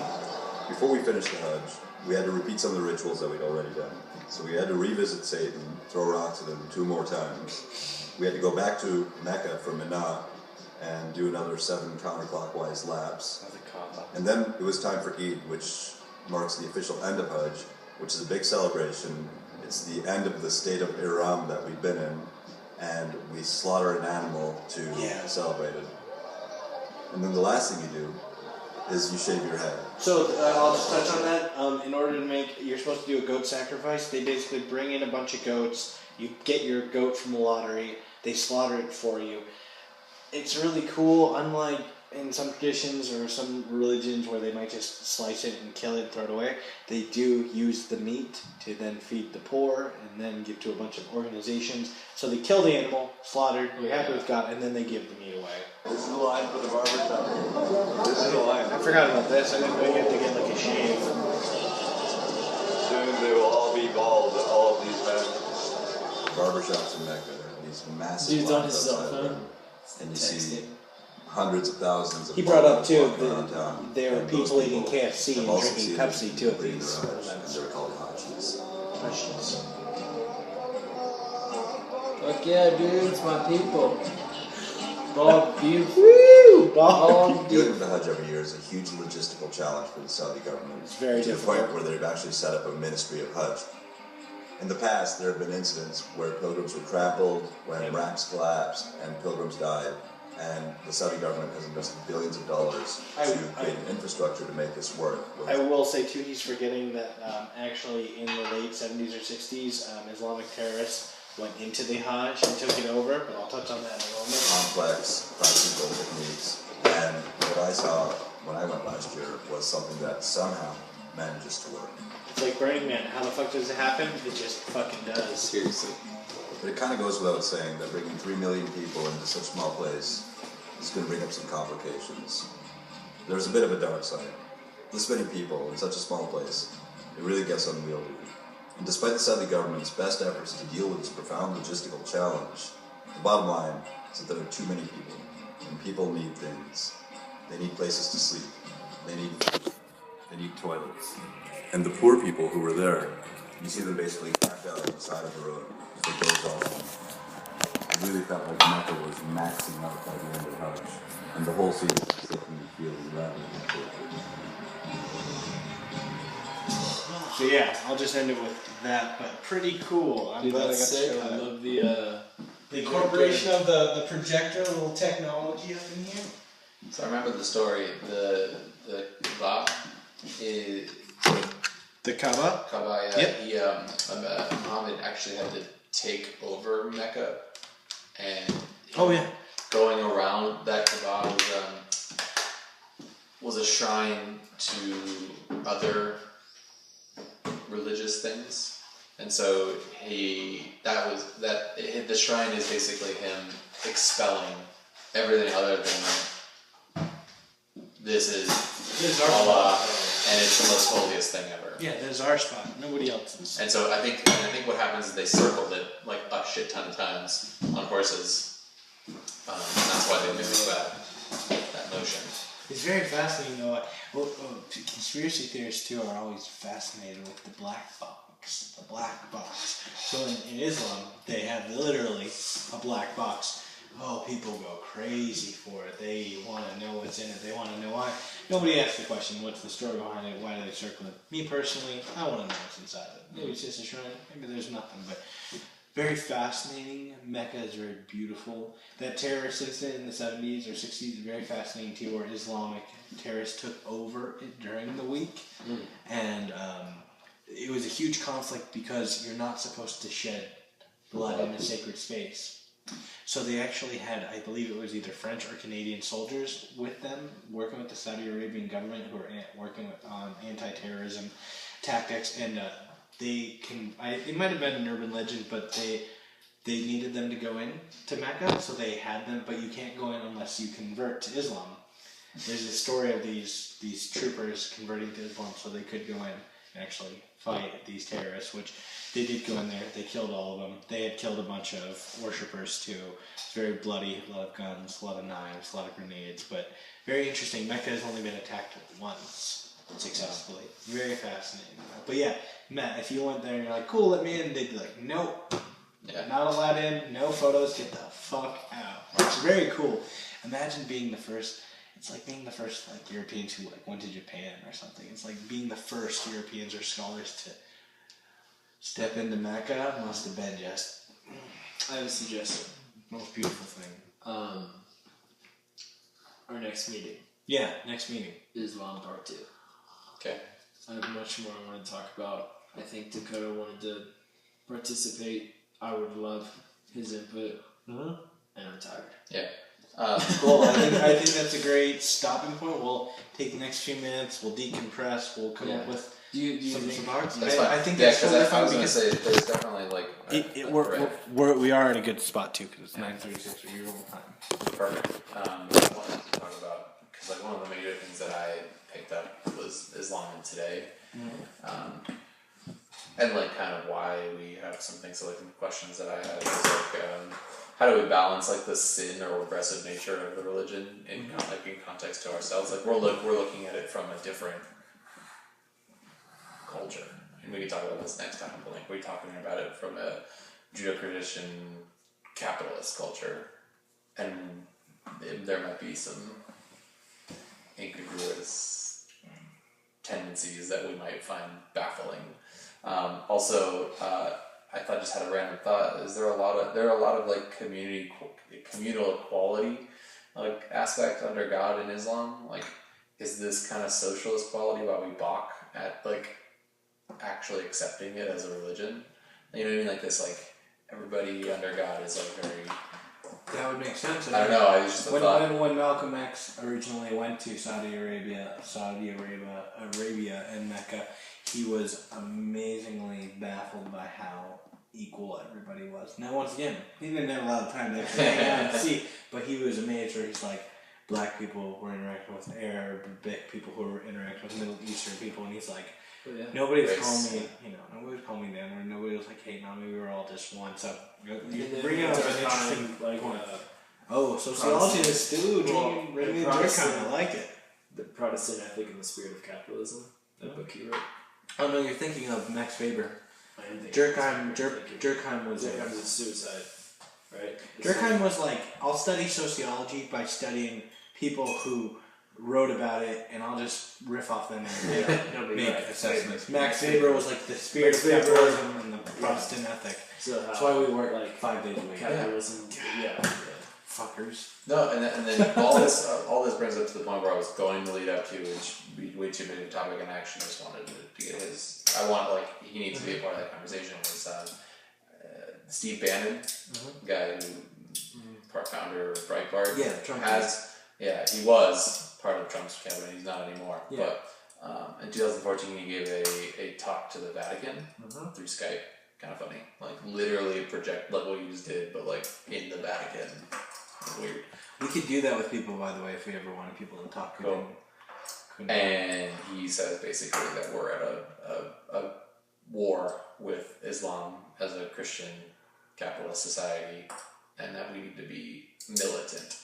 Before we finished the Hajj, we had to repeat some of the rituals that we'd already done. So we had to revisit Satan, throw rocks at him 2 more times. We had to go back to Mecca from Mina and do another 7 counterclockwise laps. And then it was time for Eid, which marks the official end of Hajj, which is a big celebration. It's the end of the state of Ihram that we've been in, and we slaughter an animal to celebrate it. And then the last thing you do is you shave your head. So I'll just touch on that. In order to you're supposed to do a goat sacrifice. They basically bring in a bunch of goats. You get your goat from the lottery. They slaughter it for you. It's really cool. Unlike in some traditions or some religions where they might just slice it and kill it and throw it away, they do use the meat to then feed the poor and then give to a bunch of organizations. So they kill the animal, slaughtered, we're happy with God, and then they give the meat away. This is the line for the barber shop. This is the line. I forgot about this. I didn't know you had to get like a shave. Soon they will all be bald, all of these men. Barbershops in Mecca, these massive Dude's on lines his cell outside phone. them. And you see Texting. hundreds of thousands of He brought up people too walking around town. that there are And those people eating people KFC have and also drinking seen Pepsi it too at completing these their Hajj, and events. they're called Hajjis. Fuck yeah, dude, it's my people. Bald beautiful. Woo! Bob. Bald Dealing beautiful. with the Hajj every year is a huge logistical challenge for the Saudi government. It's very to the difficult. point where they've actually set up a ministry of Hajj. In the past, there have been incidents where pilgrims were trampled, when ramps collapsed, and pilgrims died. And the Saudi government has invested billions of dollars to create an infrastructure to make this work. I will say too, he's forgetting that actually in the late 70s or 60s, Islamic terrorists went into the Hajj and took it over, but I'll touch on that in a moment. Complex practical techniques. And what I saw when I went last year was something that somehow manages to work. It's like Burning Man. How the fuck does it happen? It just fucking does. Seriously. But it kind of goes without saying that bringing 3 million people into such a small place is going to bring up some complications. There's a bit of a dark side. This many people in such a small place, it really gets unwieldy. And despite the Saudi government's best efforts to deal with this profound logistical challenge, the bottom line is that there are too many people, and people need things. They need places to sleep. They need food. They need toilets. And the poor people who were there, you see them basically packed out on the side of the road for days all along. I really felt like Mecca was maxing out by the end of Hajj, and the whole city was looking and feeling rather So yeah, I'll just end it with that, but pretty cool. I'm Dude, glad I got that's to sick. show I that. love the incorporation of the projector, a little technology up in here. So I remember the story. The Kaaba is The Kaaba. Kaaba. Yep. He Muhammad actually had to take over Mecca, and going around that Kaaba was a shrine to other religious things, and so the shrine is basically him expelling everything other than this is Allah, and it's the most holiest thing ever. Yeah, there's our spot. Nobody else's. And so I think what happens is they circled it like a shit ton of times on horses. And that's why they mimic that motion. It's very fascinating, though. Conspiracy theorists too are always fascinated with the black box. The black box. So in Islam, they have literally a black box. Oh, people go crazy for it. They want to know what's in it. They want to know why. Nobody asks the question, what's the story behind it? Why do they circle it? Me personally, I want to know what's inside of it. Maybe it's just a shrine. Maybe there's nothing. But very fascinating. Mecca is very beautiful. That terrorist incident in the 70s or 60s is very fascinating too, where Islamic terrorists took over it during the week. And it was a huge conflict because you're not supposed to shed blood in a sacred space. So they actually had, I believe it was either French or Canadian soldiers with them, working with the Saudi Arabian government, who were working on anti-terrorism tactics, and it might have been an urban legend, but they needed them to go in to Mecca, so they had them, but you can't go in unless you convert to Islam. There's a story of these troopers converting to Islam so they could go in and actually fight these terrorists, which they did go in there. They killed all of them. They had killed a bunch of worshippers too. It's very bloody, a lot of guns, a lot of knives, a lot of grenades, but very interesting. Mecca has only been attacked once successfully. Very fascinating. But yeah, Matt, if you went there and you're like, cool, let me in, they'd be like, nope, not allowed in, no photos, get the fuck out. It's very cool. Imagine being the first. It's like being the first Europeans who went to Japan or something. It's like being the first Europeans or scholars to step into Mecca. Must have been just. I have a suggestion. Most beautiful thing. Our next meeting. Yeah, next meeting. Islam Part 2. Okay. I have much more I want to talk about. I think Dakota wanted to participate. I would love his input. And I'm tired. Yeah. Cool. I think that's a great stopping point. We'll take the next few minutes. We'll decompress. We'll come up with some parts. That's fine. I think that's totally fine. I was going to say there's definitely we are in a good spot too because it's 9:36 or usual time. Perfect. I wanted to talk about because one of the major things that I picked up was Islam in today, and kind of why we have some things. So the questions that I had was how do we balance the sin or regressive nature of the religion in context to ourselves? We're looking at it from a different culture, and we can talk about this next time. But we're talking about it from a Judeo-Christian capitalist culture, and there might be some incongruous tendencies that we might find baffling. I thought just had a random thought. There are a lot of communal equality aspect under God in Islam. Is this kind of socialist quality why we balk at actually accepting it as a religion? You know what I mean? This everybody under God is very. That would make sense. I don't know. I just thought when Malcolm X originally went to Saudi Arabia and Mecca, he was amazingly baffled by how equal everybody was. Now, once again, he didn't have a lot of time to actually hang out and see, but he was amazed where he's like, black people were interacting with Arabic people who were interacting with Middle Eastern people, and he's like, nobody's calling me, nobody's calling me them, or nobody was like hating on me. We were all just one. So you bring up an interesting point. Sociology is dude. I like it. The Protestant Ethic and the Spirit of Capitalism. That book he wrote. Oh no, you're thinking of Max Weber. Durkheim was a suicide, right? Durkheim was like, I'll study sociology by studying people who wrote about it, and I'll just riff off them and make assessments. Max Weber was like the spirit of capitalism and the Protestant ethic. So that's why we work like 5 days a week. Capitalism, fuckers. No, and then all this brings up to the point where I was going to lead up to, which would be way too big a topic, and I actually just wanted to get his. I want he needs to be a part of that conversation. Was Steve Bannon, guy who part founder of Breitbart, Trump he was part of Trump's cabinet. He's not anymore. Yeah. But in 2014, he gave a talk to the Vatican through Skype. Kind of funny, literally project like what you just did, but in the Vatican. Weird. We could do that with people, by the way, if we ever wanted people to talk to them. And he says basically that we're at a war with Islam as a Christian capitalist society, and that we need to be militant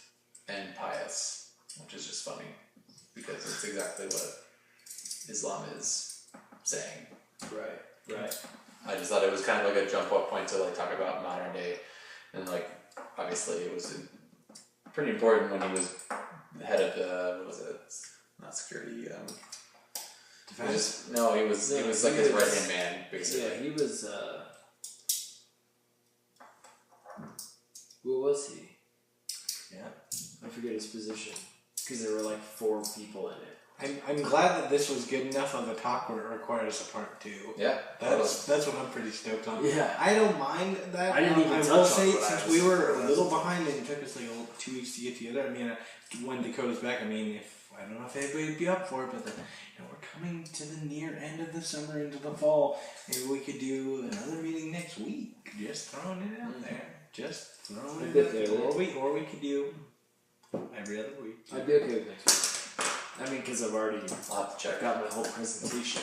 and pious, which is just funny because it's exactly what Islam is saying. Right. I just thought it was kind of like a jump off point to talk about modern day, and obviously it was pretty important when he was the head of the not security. Defense. He was his right hand man basically. Yeah, he was. What was he? Yeah, I forget his position because there were 4 people in it. I'm glad that this was good enough of a talk where it requires a part 2. Yeah, that's what I'm pretty stoked on. Yeah, I don't mind that. I didn't even I touch will on say what since we were a little behind and it took us 2 weeks to get together. I mean, when Dakota's back, I mean, I don't know if anybody would be up for it, but we're coming to the near end of the summer into the fall. Maybe we could do another meeting next week. Just throwing it out there. Just throwing it out there. Or we could do every other week. I'd be okay with next week. I mean, because I've already got my whole presentation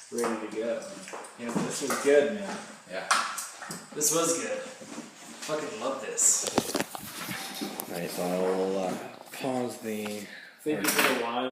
ready to go. Yeah, but this was good, man. Yeah. This was good. Fucking love this. Alright, so I will pause the... Thank you for the wine.